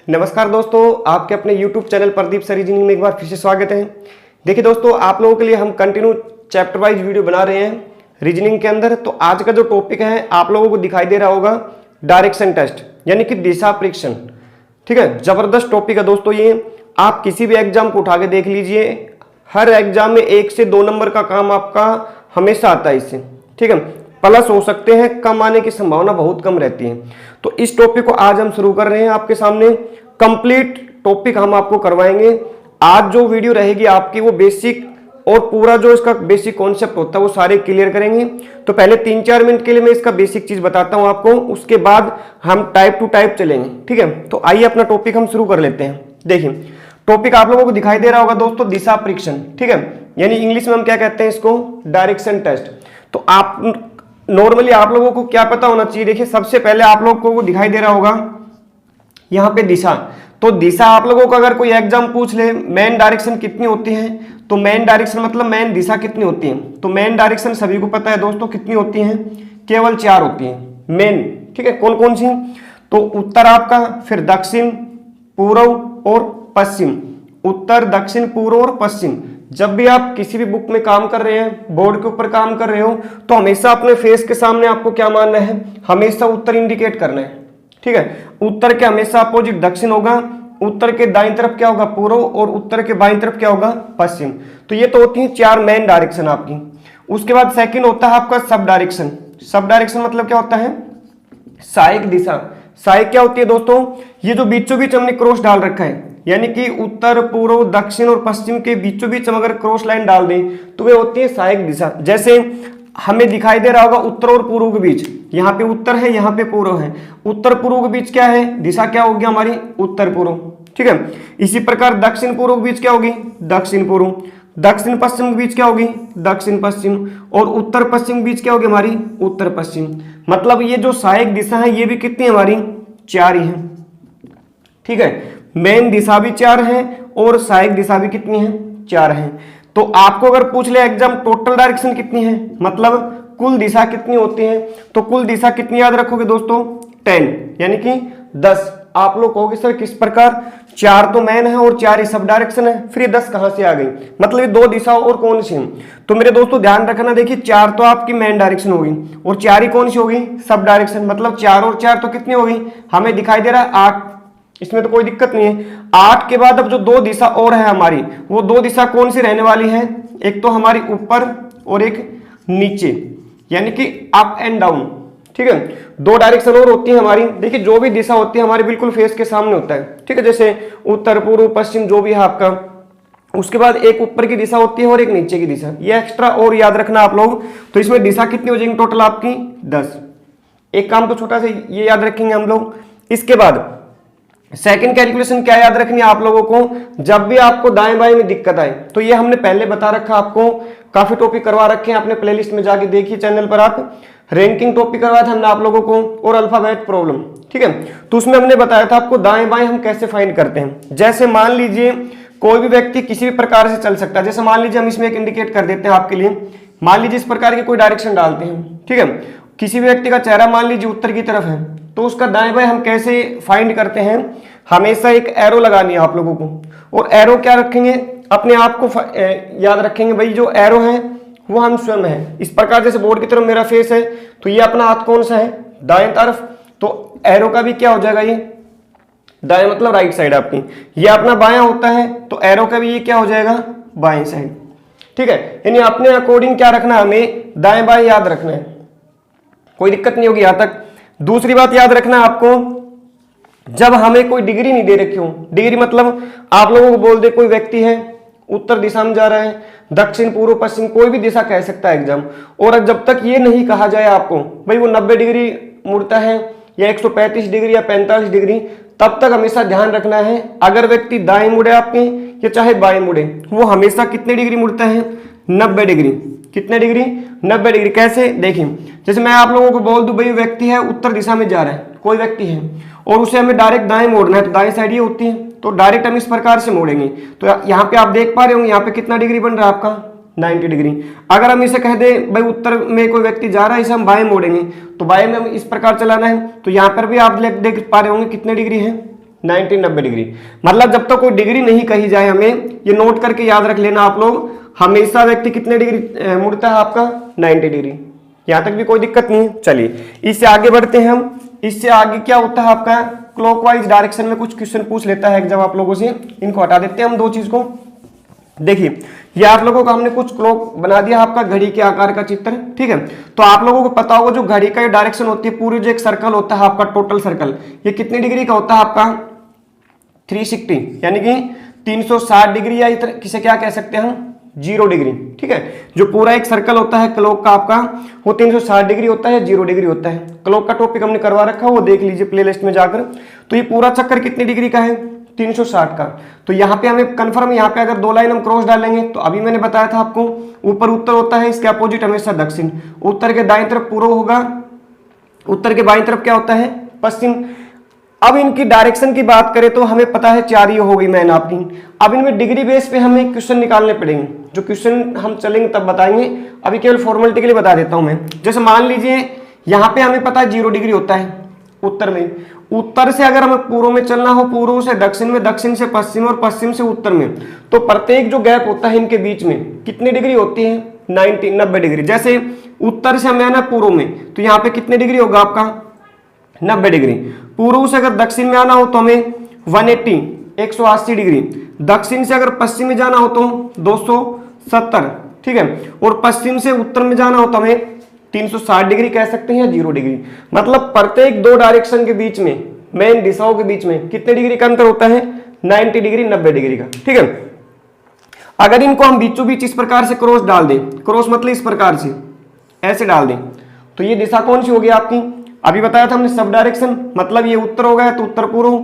नमस्कार दोस्तों, आपके अपने YouTube channel Pradeep sir reasoning में एक बार फिर से स्वागत है। देखिए दोस्तों, आप लोगों के लिए हम कंटिन्यू चैप्टर वाइज वीडियो बना रहे हैं रीजनिंग के अंदर। तो आज का जो टॉपिक है आप लोगों को दिखाई दे रहा होगा डायरेक्शन टेस्ट, यानी कि दिशा परीक्षण। ठीक है, जबरदस्त टॉपिक है दोस्तों ये। आप किसी भी एग्जाम को उठा के देख लीजिए, हर एग्जाम में 1 से 2 नंबर का काम आपका हमेशा आता है इससे। ठीक है, प्लस हो सकते हैं, कम आने की संभावना बहुत कम रहती है। तो इस टॉपिक को आज हम शुरू कर रहे हैं आपके सामने। कंप्लीट टॉपिक हम आपको करवाएंगे। आज जो वीडियो रहेगी आपकी वो बेसिक और पूरा जो इसका बेसिक कॉन्सेप्ट होता है वो सारे क्लियर करेंगे। तो पहले 3-4 मिनट के लिए मैं इसका बेसिक चीज बताता हूं आपको, उसके बाद हम टाइप टू टाइप चलेंगे। ठीक है, तो आइए अपना टॉपिक हम शुरू कर लेते हैं। देखिए टॉपिक आप लोगों को दिखाई दे रहा होगा दोस्तों, दिशा परीक्षण। ठीक है, यानी इंग्लिश में हम क्या कहते हैं इसको, डायरेक्शन टेस्ट। तो आप नॉर्मली आप लोगों को क्या पता होना चाहिए। देखिए सबसे पहले आप लोगों को वो दिखाई दे रहा होगा यहाँ पे दिशा। तो दिशा आप लोगों को अगर कोई एग्जाम पूछ ले मेन डायरेक्शन कितनी होती है, तो मेन डायरेक्शन मतलब मेन दिशा कितनी होती है। तो मेन डायरेक्शन सभी को पता है दोस्तों कितनी होती है, केवल 4 होती है मेन। ठीक है, कौन कौन सी, तो उत्तर आपका, फिर दक्षिण, पूर्व और पश्चिम। उत्तर, दक्षिण, पूर्व और पश्चिम। जब भी आप किसी भी बुक में काम कर रहे हैं, बोर्ड के ऊपर काम कर रहे हो, तो हमेशा अपने फेस के सामने आपको क्या मानना है, हमेशा उत्तर इंडिकेट करना है। ठीक है, उत्तर के हमेशा अपोजिट दक्षिण होगा, उत्तर के दाईं तरफ क्या होगा, पूर्व, और उत्तर के बाईं तरफ क्या होगा, पश्चिम। तो ये तो होती है 4 मेन डायरेक्शन आपकी। उसके बाद सेकंड होता है आपका सब डायरेक्शन। सब डायरेक्शन मतलब क्या होता है, सहायक दिशा। सहायक क्या होती है दोस्तों, ये जो बीचों बीच हमने क्रॉस डाल रखा है, यानी कि उत्तर, पूर्व, दक्षिण और पश्चिम के बीचों बीच हम अगर क्रॉस लाइन डाल दें तो वे होती है सहायक दिशा। जैसे हमें दिखाई दे रहा होगा उत्तर और पूर्व के बीच, यहाँ पे उत्तर है, यहाँ पे पूर्व है। उत्तर पूर्व के बीच क्या है, दिशा क्या होगी हमारी, उत्तर पूर्व। ठीक है, इसी प्रकार दक्षिण पूर्व के बीच क्या होगी, दक्षिण पूर्व। दक्षिण पश्चिम के बीच क्या होगी, दक्षिण पश्चिम। और उत्तर पश्चिम के बीच क्या होगी हमारी, उत्तर पश्चिम। मतलब ये जो सहायक दिशा है ये भी कितनी हमारी, 4 ही है। ठीक है, मेन दिशा भी 4 है और सहायक दिशा भी कितनी है, 4 है। तो आपको अगर पूछ ले एग्जाम टोटल डायरेक्शन कितनी है, मतलब कुल दिशा कितनी होती है, तो कुल दिशा कितनी याद रखोगे दोस्तों, 10, यानी कि 10। आप लोग कहोगे सर किस प्रकार, 4 तो मेन है और 4 ही सब डायरेक्शन है, फिर ये 10 कहां से आ गई, मतलब ये 2 दिशा और कौन सी है। तो मेरे दोस्तों ध्यान रखना, देखिए 4 तो आपकी मेन डायरेक्शन होगी और 4 ही कौन सी होगी, सब डायरेक्शन। मतलब 4 और 4 तो कितनी होगी, हमें दिखाई दे रहा है 8, इसमें तो कोई दिक्कत नहीं है। 8 के बाद अब जो 2 दिशा और है हमारी, वो 2 दिशा कौन सी रहने वाली है, एक तो हमारी ऊपर और एक नीचे, यानी कि अप एंड डाउन। ठीक है, 2 डायरेक्शन और होती है हमारी। देखिए जो भी दिशा होती है हमारे बिल्कुल फेस के सामने होता है। ठीक है, जैसे उत्तर, पूर्व, पश्चिम जो भी है आपका। उसके बाद एक ऊपर की दिशा होती है और एक नीचे की दिशा, ये एक्स्ट्रा और याद रखना आप लोग। तो इसमें दिशा कितनी हो जाएंगी टोटल आपकी, 10। एक काम तो छोटा सा ये याद रखेंगे हम लोग। इसके बाद सेकंड कैलकुलेशन क्या याद रखनी है आप लोगों को, जब भी आपको दाएं बाएं में दिक्कत आए, तो ये हमने पहले बता रखा आपको, काफी टॉपिक करवा रखे हैं, अपने प्लेलिस्ट में जाके देखिए चैनल पर। आप रैंकिंग टॉपिक करवाया था हमने आप लोगों को और अल्फाबेट प्रॉब्लम। ठीक है, तो उसमें हमने बताया था आपको दाएं बाएं हम कैसे फाइंड करते हैं। जैसे मान लीजिए कोई भी व्यक्ति किसी भी प्रकार से चल सकता है। जैसे मान लीजिए हम इसमें एक इंडिकेट कर देते हैं आपके लिए, मान लीजिए इस प्रकार की कोई डायरेक्शन डालते हैं। ठीक है, किसी भी व्यक्ति का चेहरा मान लीजिए उत्तर की तरफ है, तो उसका दाएं बाएं हम कैसे फाइंड करते हैं, हमेशा एक एरो लगानी है आप लोगों को। और एरो क्या रखेंगे, अपने आप को याद रखेंगे, भाई जो एरो है वो हम स्वयं है। इस प्रकार जैसे बोर्ड की तरफ मेरा फेस है, तो ये अपना हाथ कौन सा है, दाएं तरफ, तो एरो का भी क्या हो जाएगा, ये दाएं मतलब राइट साइड आपकी। ये अपना बायां होता है, तो एरो का भी ये क्या हो जाएगा, बाएं साइड। ठीक है, यानी अपने अकॉर्डिंग क्या रखना है, हमें दाएं बाएं याद रखना है, कोई दिक्कत नहीं होगी यहां तक। दूसरी बात याद रखना है आपको, जब हमें कोई डिग्री नहीं दे रखी हो, डिग्री मतलब आप लोगों को बोल दे कोई व्यक्ति है उत्तर दिशा में जा रहा है, दक्षिण, पूर्व, पश्चिम, कोई भी दिशा कह सकता है एग्जाम, और जब तक ये नहीं कहा जाए आपको भाई वो 90 डिग्री मुड़ता है या 135 डिग्री या 45 डिग्री, तब तक हमेशा ध्यान रखना है, अगर व्यक्ति दाएं मुड़े आपके या चाहे बाएं मुड़े, वो हमेशा कितने डिग्री मुड़ता है, 90 डिग्री। कितने डिग्री, 90 डिग्री। कैसे, देखिए जैसे मैं आप लोगों को बोल दूं भाई व्यक्ति है उत्तर दिशा में जा रहा है, कोई व्यक्ति है, और उसे हमें डायरेक्ट दाएं मोड़ना है, तो दाएं साइड ये होती है, तो डायरेक्ट हम इस प्रकार से मोड़ेंगे। तो यहाँ पे आप देख पा रहे होंगे यहाँ पे कितना डिग्री बन रहा है आपका, 90 डिग्री। अगर हम इसे कह दें भाई उत्तर में कोई व्यक्ति जा रहा है, इसे हम बाएं मोड़ेंगे, तो बाएं में हम इस प्रकार चलाना है, तो यहाँ पर भी आप देख पा रहे होंगे कितने डिग्री है, 90 डिग्री। मतलब जब तक कोई डिग्री नहीं कही जाए हमें ये नोट करके याद रख लेना आप लोग, हमेशा व्यक्ति कितने डिग्री मुड़ता है आपका 90 डिग्री। यहां तक भी कोई दिक्कत नहीं है। चलिए इससे आगे बढ़ते हैं हम। इससे आगे क्या होता है आपका क्लॉकवाइज डायरेक्शन में कुछ क्वेश्चन पूछ लेता है एग्जाम आप लोगों से। इनको हटा देते हैं हम दो चीज को। देखिए ये आप लोगों का हमने कुछ क्लॉक बना दिया आपका घड़ी के आकार का चित्र, ठीक है। तो आप लोगों को पता होगा जो घड़ी का डायरेक्शन होती है पूरी, जो एक सर्कल होता है आपका टोटल सर्कल, ये कितनी डिग्री का होता है आपका 360 यानी कि 360 डिग्री, या किसे क्या कह सकते हैं हम 0 डिग्री, ठीक है। जो पूरा एक सर्कल होता है क्लॉक का आपका वो 360 डिग्री होता है, 0 डिग्री होता है। क्लॉक का टॉपिक हमने करवा रखा है, वो देख लीजिए प्लेलिस्ट में जाकर। तो ये पूरा चक्कर कितनी डिग्री का है 360 का। तो यहाँ पे हमें कंफर्म, यहाँ पे अगर दो लाइन हम क्रॉस डालेंगे तो अभी मैंने बताया था आपको ऊपर उत्तर होता है, इसके अपोजिट हमेशा दक्षिण। उत्तर के दाईं तरफ पूर्व होगा, उत्तर के बाईं तरफ क्या होता है पश्चिम। अब इनकी डायरेक्शन की बात करें तो हमें पता है 4 ये हो गई मैंने आपकी। अब इनमें डिग्री बेस पे हमें क्वेश्चन निकालने पड़ेंगे, जो क्वेश्चन हम चलेंगे तब बताएंगे, अभी केवल फॉर्मेलिटी के लिए बता देता हूं मैं। जैसे मान लीजिए यहाँ पे हमें पता है 0 डिग्री होता है उत्तर में। उत्तर से अगर हमें पूर्व में चलना हो, पूर्व से दक्षिण में, दक्षिण से पश्चिम और पश्चिम से उत्तर में, तो प्रत्येक जो गैप होता है इनके बीच में कितनी डिग्री होती है 90 डिग्री। जैसे उत्तर से हमें आना पूर्व में तो यहाँ पे कितने डिग्री होगा आपका 90 डिग्री। पूर्व से अगर दक्षिण में आना हो तो हमें 180 डिग्री। दक्षिण से अगर पश्चिम में जाना हो तो 270, ठीक है। और पश्चिम से उत्तर में जाना हो तो हमें 360 डिग्री कह सकते हैं या 0 डिग्री। मतलब प्रत्येक दो डायरेक्शन के बीच में, मेन दिशाओं के बीच में कितने डिग्री का अंतर होता है 90 डिग्री 90 डिग्री का, ठीक है। अगर इनको हम बीचों बीच इस प्रकार से क्रॉस डाल दें, क्रॉस मतलब इस प्रकार से ऐसे डाल दें, तो ये दिशा कौन सी होगी आपकी, अभी बताया था हमने सब डायरेक्शन। मतलब ये उत्तर हो गया तो उत्तर पूर्व,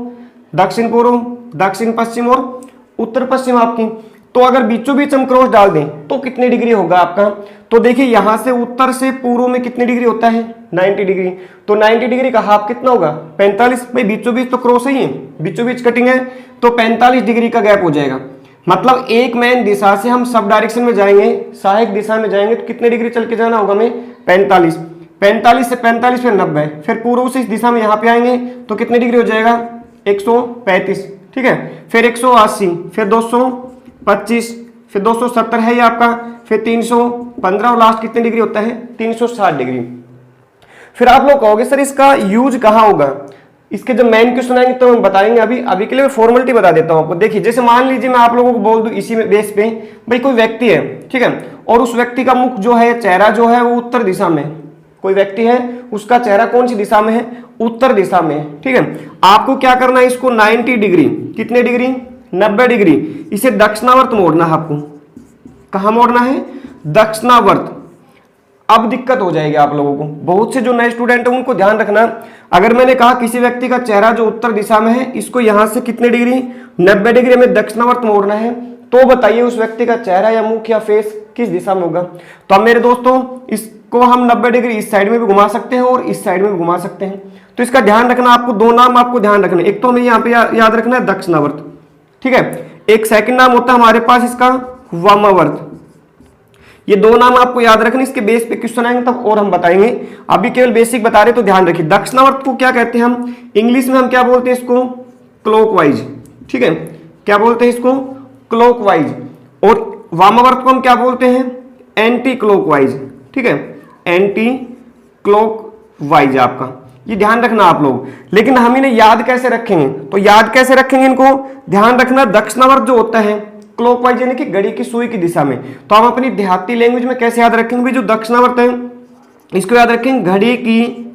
दक्षिण पूर्व, दक्षिण पश्चिम और उत्तर पश्चिम आपकी। तो अगर बीचों बीच हम क्रॉस डाल दें तो कितने डिग्री होगा आपका, तो देखिए यहां से उत्तर से पूर्व में कितनी डिग्री होता है 90 डिग्री। तो 90 डिग्री का हाफ कितना होगा 45। भाई बीचों बीच तो क्रॉस ही है, बीचों बीच कटिंग है, तो 45 डिग्री का गैप हो जाएगा। मतलब एक मेन दिशा से हम सब डायरेक्शन में जाएंगे, सहायक दिशा में जाएंगे तो कितने डिग्री चल के जाना होगा हमें 45। 45 से 45 फिर 90, फिर पूर्व से इस दिशा में यहाँ पे आएंगे तो कितने डिग्री हो जाएगा 135, ठीक है। फिर 180, फिर 225, फिर 270 है ये आपका, फिर 315 और लास्ट कितनी डिग्री होता है 360 डिग्री। फिर आप लोग कहोगे सर इसका यूज कहाँ होगा, इसके जब मेन क्वेश्चन आएंगे तो हम बताएंगे। अभी के लिए फॉर्मेलिटी बता देता हूँ आपको। देखिए जैसे मान लीजिए मैं आप लोगों को बोल दूं इसी में बेस पे, भाई कोई व्यक्ति है, ठीक है, और उस व्यक्ति का मुख जो है, चेहरा जो है वो उत्तर दिशा में है। कोई व्यक्ति है उसका चेहरा कौन सी दिशा में है, उत्तर दिशा में है, ठीक है। आपको क्या करना है, इसको 90 डिग्री, कितने डिग्री 90 डिग्री, इसे दक्षिणावर्त मोड़ना है आपको। कहां मोड़ना है दक्षिणावर्त। अब दिक्कत हो जाएगी आप लोगों को, बहुत से जो नए स्टूडेंट हैं उनको ध्यान रखना। अगर मैंने कहा किसी व्यक्ति का चेहरा जो उत्तर दिशा में है, इसको यहां से कितने डिग्री 90 डिग्री में दक्षिणावर्त मोड़ना है, तो बताइए उस व्यक्ति का चेहरा या मुख या फेस किस दिशा में होगा। तो अब मेरे दोस्तों इसको हम 90 डिग्री इस साइड में भी घुमा सकते हैं और इस साइड में भी घुमा सकते हैं। तो इसका ध्यान रखना आपको, दो नाम आपको ध्यान रखना। एक तो हमें यहाँ पे याद रखना है दक्षिणावर्त, ठीक है। एक सेकंड नाम होता है हमारे पास इसका वामावर्त। ये दो नाम आपको याद रखने, इसके बेस पे क्वेश्चन आएंगे तब और हम बताएंगे। अभी केवल बेसिक बता रहे तो ध्यान रखिए। दक्षिणावर्त को क्या कहते हैं हम, इंग्लिश में हम क्या बोलते हैं इसको क्लॉकवाइज, ठीक है। क्या बोलते हैं इसको क्लॉकवाइज। और वामावर्त को हम क्या बोलते हैं एंटी क्लॉकवाइज, ठीक है, एंटी क्लॉकवाइज आपका। ये ध्यान रखना आप लोग। लेकिन हम इन्हें याद कैसे रखेंगे, तो याद कैसे रखेंगे इनको, ध्यान रखना दक्षिणावर्त जो होता है क्लॉकवाइज यानी कि घड़ी की सुई की दिशा में। तो हम अपनी देहाती लैंग्वेज में कैसे याद रखेंगे, जो दक्षिणावर्त है इसको याद रखेंगे घड़ी की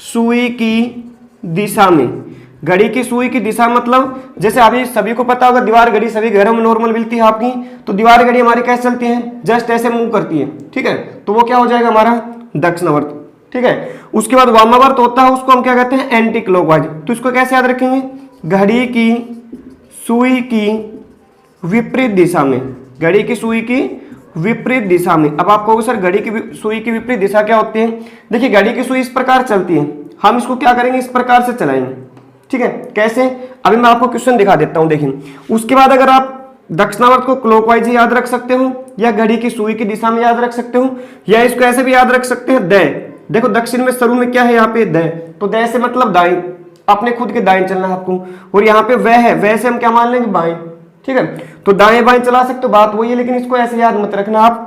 सुई की दिशा में। घड़ी की सुई की दिशा मतलब जैसे अभी सभी को पता होगा दीवार घड़ी सभी घरों में नॉर्मल मिलती है आपकी, तो दीवार घड़ी हमारी कैसे चलती है, जस्ट ऐसे मूव करती है, ठीक है। तो वो क्या हो जाएगा हमारा दक्षिणावर्त, ठीक है। उसके बाद वामावर्त होता है, उसको हम क्या कहते हैं एंटी क्लॉकवाइज। तो इसको कैसे याद रखेंगे, घड़ी की सुई की विपरीत दिशा में, घड़ी की सुई की विपरीत दिशा में। अब आप कहोगे सर घड़ी की सुई की विपरीत दिशा क्या होती है, देखिए घड़ी की सुई इस प्रकार चलती है, हम इसको क्या करेंगे इस प्रकार से चलाएंगे, ठीक है। कैसे, अभी मैं आपको क्वेश्चन दिखा देता हूं, देखिए। उसके बाद अगर आप दक्षिणावर्त को क्लॉकवाइज ही याद रख सकते हो, या घड़ी की सुई की दिशा में याद रख सकते हो, या इसको ऐसे भी याद रख सकते हैं द। देखो दक्षिण में शुरू में क्या है यहाँ पे द, तो द से मतलब दाएं, अपने खुद के दाएं चलना है आपको। और यहाँ पे वह है, वह से हम क्या मान लेंगे, बाएं। ठीक है, तो दाएं बाएं चला सकते हो, बात वही है, लेकिन इसको ऐसे याद मत रखना आप,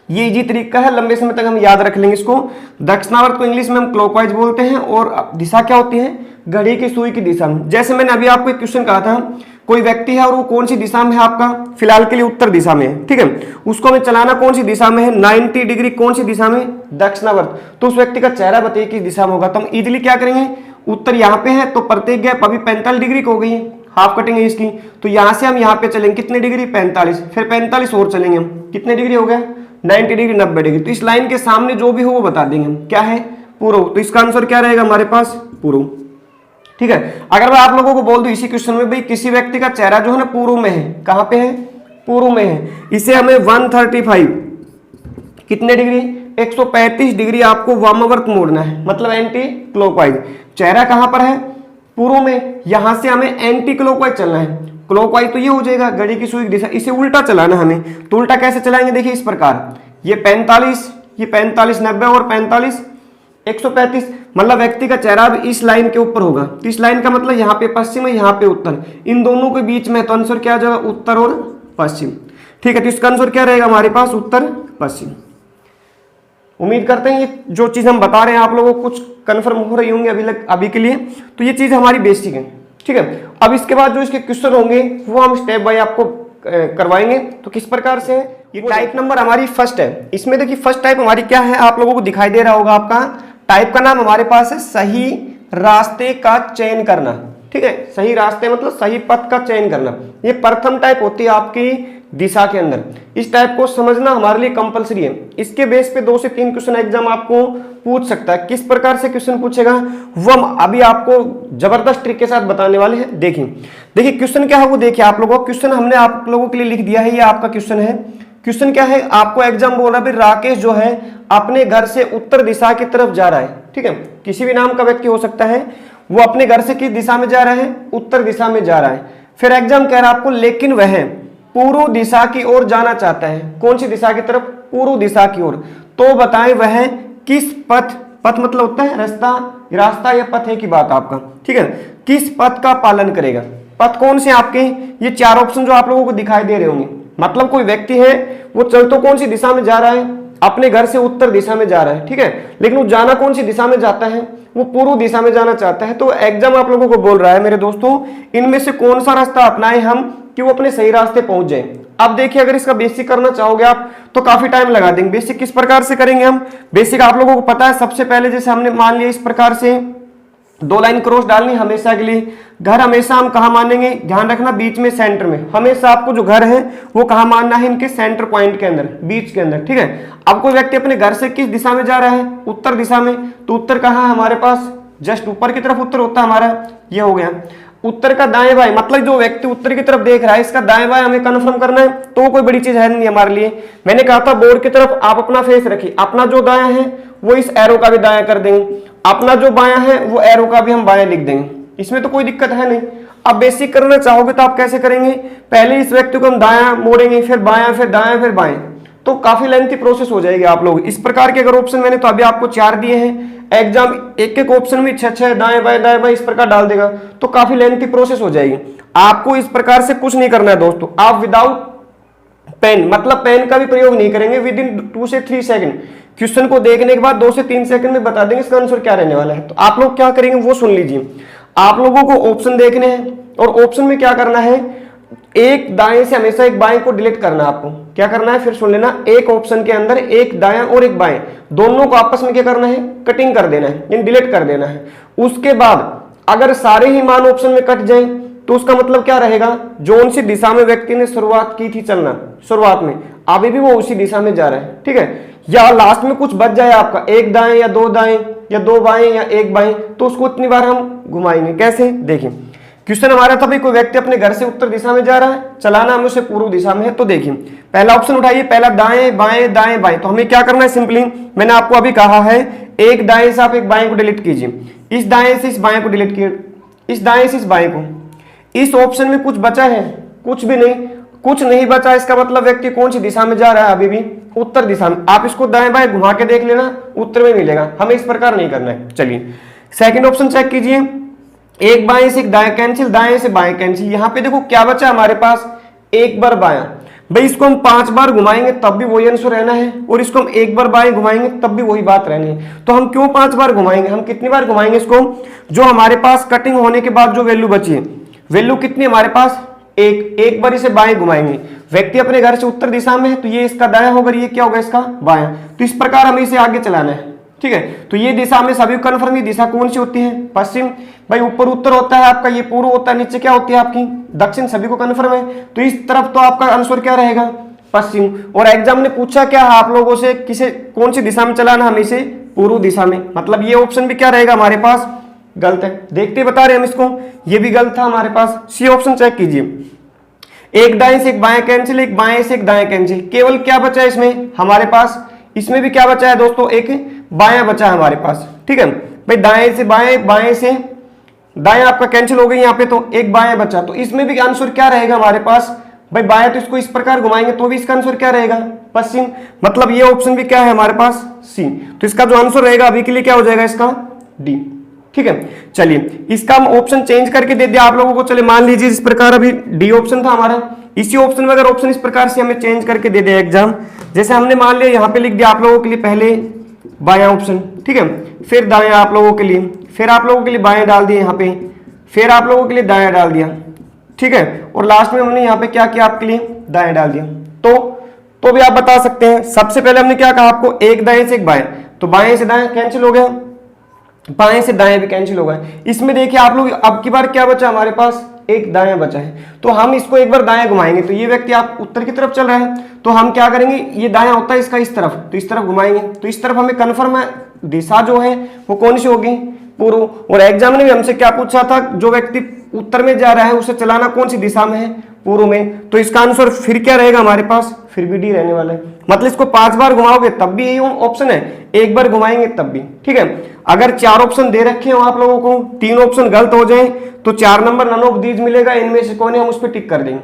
ये इजी तरीका है, लंबे समय तक हम याद रख लेंगे इसको। दक्षिणावर्त को इंग्लिश में हम क्लॉकवाइज बोलते हैं, और दिशा क्या होती है, घड़ी की सुई की दिशा में। जैसे मैंने अभी आपको एक क्वेश्चन कहा था, कोई व्यक्ति है और वो कौन सी दिशा में है, आपका फिलहाल के लिए उत्तर दिशा में है, ठीक है, उसको हमें चलाना कौन सी दिशा में है, 90 डिग्री कौन सी दिशा में, दक्षिणावर्त। तो उस व्यक्ति का चेहरा बताइए किस दिशा में होगा, तो हम इजिली क्या करेंगे, उत्तर यहाँ पे है तो प्रत्येक गैप अभी 45 डिग्री की हो गई है, हाफ कटिंग है इसकी, तो यहाँ से हम यहाँ पे चलेंगे कितने डिग्री, 45, फिर 45 और चलेंगे हम, कितने डिग्री हो गया, 90 डिग्री, 90 डिग्री। तो इस लाइन के सामने जो भी हो वो बता देंगे हम, क्या है, पूर्व। तो इसका आंसर क्या रहेगा हमारे पास, पूर्व। ठीक है, अगर मैं आप लोगों को बोल दूं इसी क्वेश्चन में, भाई किसी व्यक्ति का चेहरा जो है ना पूर्व में है, कहां पे है, पूर्व में है, इसे हमें 135 कितने डिग्री, 135 डिग्री आपको वामावर्त मोड़ना है, मतलब एंटी क्लॉकवाइज। चेहरा कहां पर है, पूर्व में, यहां से हमें एंटी क्लॉकवाइज चलना है। क्लॉकवाइज तो ये हो जाएगा घड़ी की सुई की दिशा, इसे उल्टा चलाना हमें। तो उल्टा कैसे चलाएंगे, देखिए इस प्रकार, ये 45, ये 45, 90 और 45, 135, मतलब व्यक्ति का चेहरा अब इस लाइन के ऊपर होगा। तो इस लाइन का मतलब यहाँ पे पश्चिम है, यहाँ पे उत्तर, इन दोनों के बीच में, तो आंसर क्या आ जाएगा, उत्तर और पश्चिम। ठीक है, तो इसका आंसर क्या रहेगा हमारे पास, उत्तर पश्चिम। उम्मीद करते हैं ये जो चीज हम बता रहे हैं आप लोगों को कुछ कंफर्म हो रही होंगी अभी के लिए। तो ये चीज हमारी बेसिक है, ठीक है। अब इसके बाद जो इसके क्वेश्चन होंगे वो हम स्टेप बाय आपको करवाएंगे। तो किस प्रकार से है, ये टाइप नंबर हमारी फर्स्ट है। इसमें देखिए फर्स्ट टाइप हमारी क्या है, आप लोगों को दिखाई दे रहा होगा, आपका टाइप का नाम हमारे पास है सही रास्ते का चयन करना। ठीक है, सही रास्ते मतलब सही पथ का चयन करना, ये प्रथम टाइप होती है आपकी दिशा के अंदर। इस टाइप को समझना हमारे लिए कंपलसरी है। इसके बेस पे 2 से 3 क्वेश्चन एग्जाम आपको पूछ सकता है। किस प्रकार से क्वेश्चन पूछेगा वो हम अभी आपको जबरदस्त ट्रिक के साथ बताने वाले हैं। देखिए क्वेश्चन क्या है वो देखिए आप लोगों, क्वेश्चन हमने आप लोगों के लिए लिख दिया है, ये आपका क्वेश्चन है। क्वेश्चन क्या है, आपको एग्जाम बोल रहा है राकेश जो है अपने घर से उत्तर दिशा की तरफ जा रहा है। ठीक है, किसी भी नाम का व्यक्ति हो सकता है, वो अपने घर से किस दिशा में जा रहा है, उत्तर दिशा में जा रहा है। फिर एग्जाम कह रहा है आपको, लेकिन वह पूर्व दिशा की ओर जाना चाहता है। कौन सी दिशा की तरफ, पूर्व दिशा की ओर। तो बताएं वह किस पथ, पथ मतलब होता है रास्ता, रास्ता या पथ है की बात आपका, ठीक है, किस पथ का पालन करेगा। पथ कौन से आपके, ये 4 ऑप्शन जो आप लोगों को दिखाई दे रहे होंगे। मतलब कोई व्यक्ति है वो चल तो कौन सी दिशा में जा रहा है, अपने घर से उत्तर दिशा में जा रहा है, ठीक है, लेकिन वो जाना कौन सी दिशा में चाहता है, वो पूर्व दिशा में जाना चाहता है। तो एग्जाम आप लोगों को बोल रहा है मेरे दोस्तों, इनमें से कौन सा रास्ता अपनाएं हम कि वो अपने सही रास्ते पहुंच जाए। अब देखिए अगर इसका बेसिक करना चाहोगे आप तो काफी टाइम लगा देंगे। बेसिक किस प्रकार से करेंगे हम, बेसिक आप लोगों को पता है। सबसे पहले जैसे हमने मान लिया इस प्रकार से 2 लाइन क्रॉस डालनी हमेशा के लिए। घर हमेशा हम कहा मानेंगे, ध्यान रखना बीच में सेंटर में, हमेशा आपको जो घर है वो कहा मानना है, इनके सेंटर पॉइंट के अंदर, बीच के अंदर। ठीक है, अब कोई व्यक्ति अपने घर से किस दिशा में जा रहा है, उत्तर दिशा में, तो उत्तर कहाँ है हमारे पास, जस्ट ऊपर की तरफ उत्तर होता है हमारा, ये हो गया। उत्तर का दाएं बाएं मतलब जो व्यक्ति उत्तर की तरफ देख रहा है इसका दाएं बाएं हमें कंफर्म करना है, तो वो कोई बड़ी चीज है नहीं हमारे लिए। मैंने कहा था बोर्ड की तरफ आप अपना फेस रखिए, अपना जो दायां है वो इस एरो का भी दायां कर देंगे, अपना जो बायां है वो एरो का भी हम बायां लिख देंगे, इसमें तो कोई दिक्कत है नहीं। अब बेसिक करना चाहोगे तो आप कैसे करेंगे, पहले इस व्यक्ति को हम दायां मोड़ेंगे, फिर बायां, फिर दायां, फिर बाएं, तो काफी लेंथी प्रोसेस हो जाएगी आप लोग। इस प्रकार के अगर ऑप्शन मैंने तो अभी आपको 4 दिए हैं, एग्जाम एक एक ऑप्शन में 6 दाएं बाएं इस प्रकार डाल देगा, तो काफी लेंथी प्रोसेस हो जाएगी। आपको इस प्रकार से कुछ नहीं करना है दोस्तों, आप विदाउट पेन मतलब पेन का भी प्रयोग नहीं करेंगे, विद इन 2 से 3 सेकंड क्वेश्चन को देखने के बाद 2 से 3 सेकंड में बता देंगे इसका आंसर क्या रहने वाला है। तो आप लोग क्या करेंगे वो सुन लीजिए। आप लोगों को ऑप्शन देखने हैं और ऑप्शन में क्या करना है, एक दाएं से हमेशा एक बाएं को डिलीट करना है आपको। क्या करना है फिर सुन लेना, एक ऑप्शन के अंदर एक दायां और एक बाएं दोनों को आपस में क्या करना है, कटिंग कर देना है, यानी डिलीट कर देना है। उसके बाद अगर सारे ही मान ऑप्शन में कट जाए तो उसका मतलब क्या रहेगा, जो सी दिशा में व्यक्ति ने शुरुआत की थी चलना, शुरुआत में अभी भी वो उसी दिशा में जा रहा है। ठीक है, या लास्ट में कुछ बच जाए आपका, एक दाएं या 2 दाएं या 2 बाएं या 1 बाएं, तो उसको इतनी बार हम घुमाएंगे। कैसे, देखिए क्वेश्चन हमारा था भाई कोई व्यक्ति अपने घर से उत्तर दिशा में जा रहा है, चलाना हमें उसे पूर्व दिशा में है। तो देखिए पहला ऑप्शन उठाइए, पहला दाएं बाएं दाएं बाएं, तो हमें क्या करना है, सिंपली मैंने आपको अभी कहा है एक दाएं से आप एक बाएं को डिलीट कीजिए, इस दाएं से इस बाएं को डिलीट कीजिए, इस दाएं से इस बाएं को। इस ऑप्शन में कुछ बचा है, कुछ भी नहीं, कुछ नहीं बचा, इसका मतलब व्यक्ति कौन सी दिशा में जा रहा है, अभी भी उत्तर दिशा में। आप इसको दाएं बाएं घुमा के देख लेना, उत्तर में मिलेगा, हमें इस प्रकार नहीं करना है। चलिए सेकंड ऑप्शन चेक कीजिए, एक बाएं से एक दाएं कैंसिल, दाएं से बाएं कैंसिल। यहां पे देखो क्या बचा हमारे पास, एक बार बायां। भाई इसको हम 5 बार घुमाएंगे तब भी वही आंसर रहना है, और इसको हम एक बार बाएं घुमाएंगे तब भी वही बात रहनी है। तो हम क्यों 5 बार घुमाएंगे, हम कितनी बार घुमाएंगे इसको, जो हमारे पास कटिंग होने के बाद जो वैल्यू बची है, वैल्यू कितनी हमारे पास, एक बार इसे बाएं घुमाएंगे। व्यक्ति अपने घर से उत्तर दिशा में है तो ये इसका दायां होगा, ये क्या होगा इसका बायां। तो इस प्रकार हमें इसे आगे चलाना है, ठीक है। तो ये दिशा में सभी कन्फर्म, ये दिशा कौन सी होती है, पश्चिम। भाई ऊपर उत्तर होता है आपका, ये पूर्व होता है, नीचे क्या होती है आपकी दक्षिण, सभी को कन्फर्म है। तो इस तरफ तो आपका आंसर क्या रहेगा, पश्चिम। और एग्जाम ने पूछा क्या आप लोगों से, किसे कौन सी दिशा में चलाना, हमें इसे पूर्व दिशा में, मतलब ये ऑप्शन भी क्या रहेगा हमारे पास, गलत है। देखते बता रहे हम इसको, ये भी गलत था हमारे पास। सी ऑप्शन चेक कीजिए, एक दाएं से एक बाएं कैंसिल, एक बाएं से एक दाएं कैंसिल। केवल क्या बचा है इसमें हमारे पास, इसमें भी क्या बचा है दोस्तों, एक बायां बचा है हमारे पास, ठीक है। भाई दाएं से बाएं, बाएं से दाएं आपका कैंसिल हो गई यहाँ पे, तो एक बायां बचा। तो इसमें भी आंसर क्या रहेगा हमारे पास, भाई बाएं तो इसको इस प्रकार घुमाएंगे तो भी इसका आंसर क्या रहेगा, पश्चिम। मतलब ये ऑप्शन भी क्या है हमारे पास, सी। तो इसका जो आंसर रहेगा अभी के लिए क्या हो जाएगा इसका, डी, ठीक है। चलिए इसका हम ऑप्शन चेंज करके दे दिया आप लोगों को। चलिए मान लीजिए इस प्रकार, अभी डी ऑप्शन था हमारा, इसी ऑप्शन में अगर ऑप्शन इस प्रकार से हमें चेंज करके दे दिया एग्जाम, जैसे हमने मान लिया यहाँ पे लिख दिया आप लोगों के लिए पहले बायां ऑप्शन, ठीक है, फिर दायां आप लोगों के लिए, फिर आप लोगों के लिए बाएं डाल दिए यहाँ पे, फिर आप लोगों के लिए दायां डाल दिया, ठीक है, और लास्ट में हमने यहाँ पे क्या किया आपके लिए, दाएं डाल दिया। तो भी आप बता सकते हैं, सबसे पहले हमने क्या कहा आपको, एक दाएं से एक बाएं, तो बाएं से दाएं कैंसिल हो गया, बाएं से दाएं भी कैंसिल हो गए। इसमें देखिए आप लोग अब की बार क्या बचा हमारे पास, एक दायां बचा है। तो हम इसको एक बार दायां घुमाएंगे, तो ये व्यक्ति आप उत्तर की तरफ चल रहा है, तो हम क्या करेंगे, ये दायां होता है इसका इस तरफ, तो इस तरफ घुमाएंगे। तो इस तरफ हमें कन्फर्म है दिशा जो है वो कौन सी होगी, पूर्व। और एग्जाम ने भी हमसे क्या पूछा था, जो व्यक्ति उत्तर में जा रहा है उसे चलाना कौन सी दिशा में है, पूर्व में। तो इसका आंसर फिर क्या रहेगा हमारे पास, फिर भी डी रहने वाला है। मतलब इसको 5 बार घुमाओगे तब भी यही ऑप्शन है, एक बार घुमाएंगे तब भी, ठीक है। अगर 4 ऑप्शन दे रखे हो आप लोगों को, 3 ऑप्शन गलत हो जाए तो 4 नंबर नन ऑफ दीज मिलेगा, इनमें से कौन है हम उस पर टिक कर देंगे।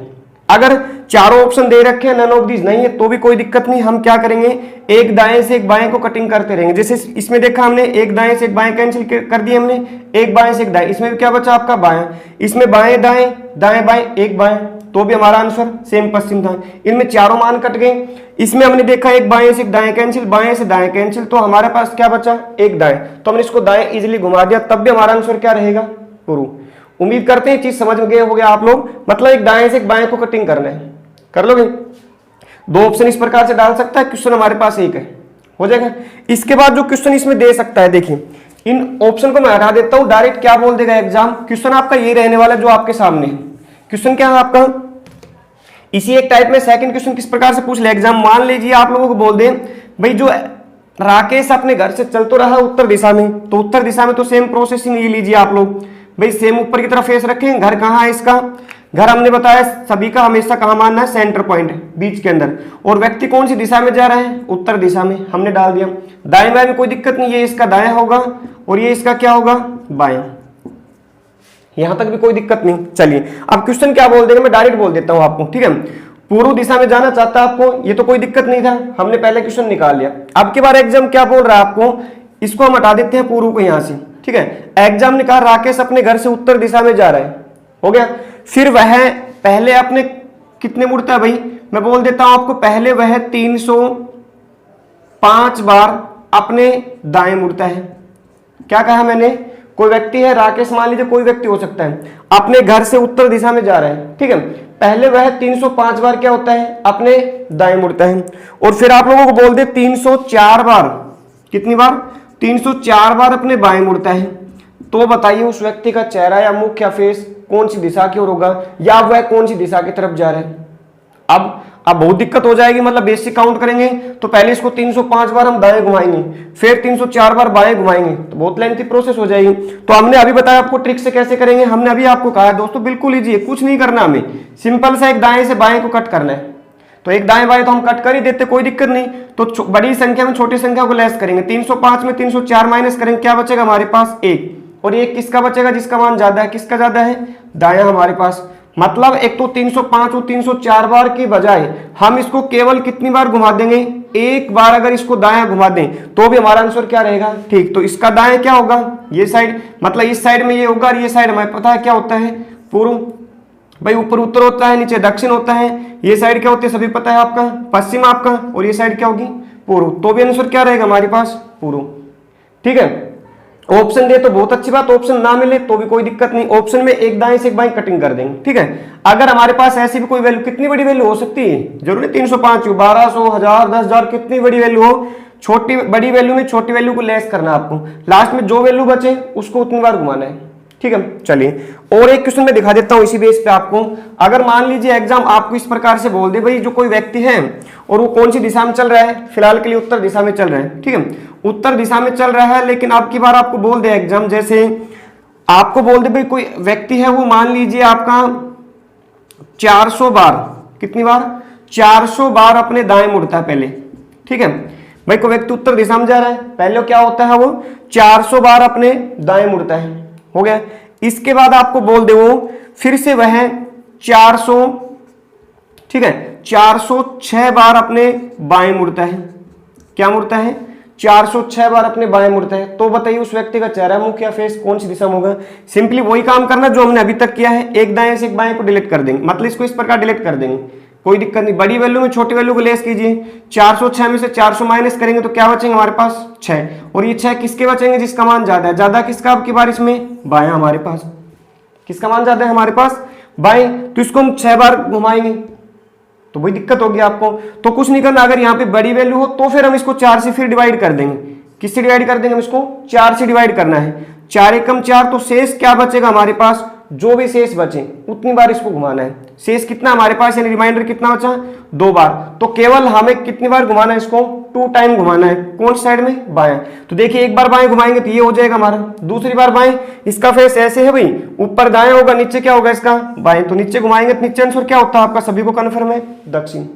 अगर चारों ऑप्शन दे रखे हैं, नन ऑफ दीज नहीं है, तो भी कोई दिक्कत नहीं, हम क्या करेंगे, एक दाएं से एक बाएं को कटिंग करते रहेंगे। जैसे इसमें देखा हमने, एक दाएं से एक बाएं कैंसिल कर दिए हमने, एक बाएं से एक दाएं, इसमें भी क्या बचा आपका बायां, इसमें बाएं दाएं, दाएं बाएं, एक बाएं, तो भी हमारा आंसर सेम पश्चिम था। इनमें चारों मान कट गए। इसमें हमने देखा एक बाएं से एक दाएं कैंसिल, बाएं से दाएं कैंसिल, तो हमारे पास क्या बचा, एक दाएं, तो हमने इसको दाएं इजीली घुमा दिया, तब भी हमारा आंसर क्या रहेगा, पूर्व। उम्मीद करते हैं चीज समझ गए हो गया आप लोग। मतलब एक दाएं से एक बाएं को कटिंग करना है, कर लोगे। 2 ऑप्शन इस प्रकार से डाल सकता है, क्वेश्चन हमारे पास एक है, हो जाएगा। इसके बाद जो क्वेश्चन इसमें दे सकता है, देखिए इन ऑप्शन को मैं हटा देता हूं, डायरेक्ट क्या बोल देगा एग्जाम, क्वेश्चन आपका ये रहने वाला जो आपके सामने है। क्वेश्चन क्या है आपका, इसी एक टाइप में सेकंड क्वेश्चन किस प्रकार से पूछ ले एग्जाम। मान लीजिए आप लोगों को बोल दे, भाई जो राकेश अपने घर से चल तो रहा उत्तर दिशा में, तो उत्तर दिशा में तो सेम प्रोसेस ही लीजिए आप लोग। भाई सेम ऊपर की तरफ फेस रखें, घर कहाँ है इसका, घर हमने बताया सभी का हमेशा कहाँ मानना है, सेंटर पॉइंट बीच के अंदर। और व्यक्ति कौन सी दिशा में जा रहा है, उत्तर दिशा में, हमने डाल दिया। दाएं बाएं में कोई दिक्कत नहीं, ये इसका दाएं होगा और ये इसका क्या होगा, बाएं। यहां तक भी कोई दिक्कत नहीं। चलिए अब क्वेश्चन क्या बोल देगा, मैं डायरेक्ट बोल देता हूं आपको, ठीक है। पूर्व दिशा में जाना चाहता है आपको, ये तो कोई दिक्कत नहीं था, हमने पहले क्वेश्चन निकाल लिया। अब की बार एग्जाम क्या बोल रहा है आपको, इसको हम हटा देते हैं पूर्व को यहां से, ठीक है। एग्जाम ने कहा राकेश अपने घर से उत्तर दिशा में जा रहा है, हो गया। फिर वह पहले अपने कितने मुड़ता है, भाई मैं बोल देता हूं आपको, पहले वह 305 बार अपने दाएं मुड़ता है। क्या कहा मैंने, कोई व्यक्ति है, राकेश मान लीजिए कोई व्यक्ति हो सकता है, अपने घर से उत्तर दिशा में जा रहा है, ठीक है। पहले वह 305 बार क्या होता है, अपने दाएं मुड़ता है। और फिर आप लोगों को बोल दे 304 बार, कितनी बार, 304 बार अपने बाएं मुड़ता है। तो बताइए उस व्यक्ति का चेहरा या मुख या फेस कौन सी दिशा की ओर होगा, या वह कौन सी दिशा की तरफ जा रहा है। अब बहुत दिक्कत हो जाएगी, मतलब बेसिक काउंट करेंगे तो पहले इसको 305 बार हम दाएं घुमाएंगे, फिर 304 बार बाएं घुमाएंगे, तो बहुत लेंथी प्रोसेस हो जाएगी। तो हमने अभी बताया आपको ट्रिक से कैसे करेंगे, हमने अभी आपको कहा है दोस्तों, बिल्कुल इजी है, कुछ नहीं करना, हमें सिंपल सा एक दाएं से बाएं को कट करना है। तो एक दाएं बाएं तो हम कट कर ही देते, कोई दिक्कत नहीं। तो बड़ी संख्या में छोटी संख्या को लेस करेंगे, 305 में 304 माइनस करेंगे, क्या बचेगा हमारे पास, 1। और ये किसका बचेगा, जिसका मान ज्यादा है, किसका ज्यादा है, दायां हमारे पास। मतलब एक तो 305 और 304 बार की बजाय हम इसको केवल कितनी बार घुमा देंगे, एक बार अगर इसको दायां घुमा दें तो भी हमारा आंसर क्या रहेगा, ठीक। तो इसका दाएं क्या होगा, ये साइड, मतलब इस साइड में ये होगा और ये साइड हमें पता है क्या होता है, पूर्व। भाई ऊपर उत्तर होता है, नीचे दक्षिण होता है, ये साइड क्या होती है सभी पता है आपका, पश्चिम आपका, और ये साइड क्या होगी, पूर्व। तो भी आंसर क्या रहेगा हमारे पास, पूर्व, ठीक है। ऑप्शन दे तो बहुत अच्छी बात, ऑप्शन ना मिले तो भी कोई दिक्कत नहीं, ऑप्शन में एक दाएं से एक बाएं कटिंग कर देंगे, ठीक है। अगर हमारे पास ऐसी भी कोई वैल्यू, कितनी बड़ी वैल्यू हो सकती है, जरूरी 305 हो, 1200, 1000, 10,000, कितनी बड़ी वैल्यू हो, छोटी बड़ी वैल्यू में छोटी वैल्यू को लेस करना आपको, लास्ट में जो वैल्यू बचे उसको उतनी बार घुमाना है, ठीक है। चलिए और एक क्वेश्चन मैं दिखा देता हूं इसी बेस पे आपको। अगर मान लीजिए एग्जाम आपको इस प्रकार से बोल दे, भाई जो कोई व्यक्ति है और वो कौन सी दिशा में चल रहा है, फिलहाल के लिए उत्तर दिशा में चल रहा है, ठीक है, उत्तर दिशा में चल रहा है, लेकिन अब की बार आपको बोल दे एग्जाम, जैसे आपको बोल दे भाई कोई व्यक्ति है वो मान लीजिए आपका 400 बार, कितनी बार, 400 बार अपने दाएं मुड़ता है पहले, ठीक है। भाई कोई व्यक्ति उत्तर दिशा में जा रहा है, पहले क्या होता है, वो 400 बार अपने दाएं मुड़ता है, हो गया। इसके बाद आपको बोल दे वो फिर से वह 400, ठीक है, 406 बार अपने बाएं मुड़ता है, क्या मुड़ता है, 406 बार अपने बाएं मुड़ता है। तो बताइए उस व्यक्ति का चेहरा, मुख या फेस कौन सी दिशा में होगा। सिंपली वही काम करना जो हमने अभी तक किया है, एक दाएं से एक बाएं को डिलीट कर देंगे, मतलब इसको इस प्रकार डिलीट कर देंगे, कोई दिक्कत नहीं। बड़ी वैल्यू में छोटी वैल्यू को लेस कीजिए, 406 में से 400 माइनस करेंगे तो क्या बचेंगे हमारे पास, 6, और ये 6 किसके बचेंगे, जिसका मान ज्यादा है, ज्यादा किसका अब की बार इसमें, बायां हमारे पास, किसका मान ज्यादा है हमारे पास, बाएं। तो इसको हम 6 बार घुमाएंगे तो वही दिक्कत होगी आपको। तो कुछ नहीं करना, अगर यहाँ पे बड़ी वैल्यू हो तो फिर हम इसको 4 से फिर डिवाइड कर देंगे, किससे डिवाइड कर देंगे, हम इसको 4 से डिवाइड करना है, 4 एकम 4, तो शेष क्या बचेगा हमारे पास, जो भी शेष बचे उतनी बार इसको घुमाना है। शेष कितना हमारे पास, यानी रिमाइंडर कितना बचा, 2 बार। तो केवल हमें कितनी बार घुमाना है इसको, 2 टाइम घुमाना है, कौन साइड में, बाएं। तो देखिए एक बार बाएं घुमाएंगे तो ये हो जाएगा हमारा, दूसरी बार बाएं, इसका फेस ऐसे है भाई, ऊपर दाएं होगा, नीचे क्या होगा इसका, बाएं। तो नीचे घुमाएंगे तो नीचे आंसर क्या होता है आपका, सभी को कन्फर्म है, दक्षिण,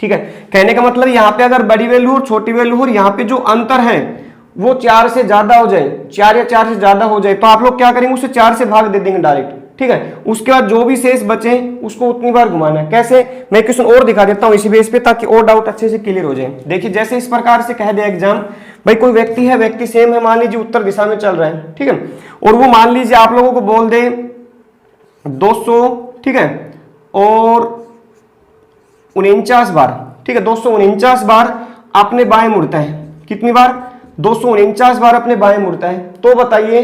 ठीक है। कहने का मतलब यहाँ पे अगर बड़ी वैल्यू और छोटी वैल्यू और यहाँ पे जो अंतर है वो 4 से ज्यादा हो जाए, 4 या 4 से ज्यादा हो जाए, तो आप लोग क्या करेंगे, उसे 4 से भाग दे देंगे डायरेक्ट, ठीक है। उसके बाद जो भी शेष बचे उसको उतनी बार घुमाना है। कैसे, मैं क्वेश्चन और दिखा देता हूं इसी बेस पे ताकि और डाउट अच्छे से क्लियर हो जाए। देखिए जैसे इस प्रकार से कह दे एग्जाम, भाई कोई व्यक्ति है, व्यक्ति सेम है, मान लीजिए उत्तर दिशा में चल रहा है, ठीक है, और वो मान लीजिए आप लोगों को बोल दे 200, ठीक है, और 49 बार, ठीक है, 249 बार अपने बाएं मुड़ता है, कितनी बार, 249 बार अपने बाएं मुड़ता है। तो बताइए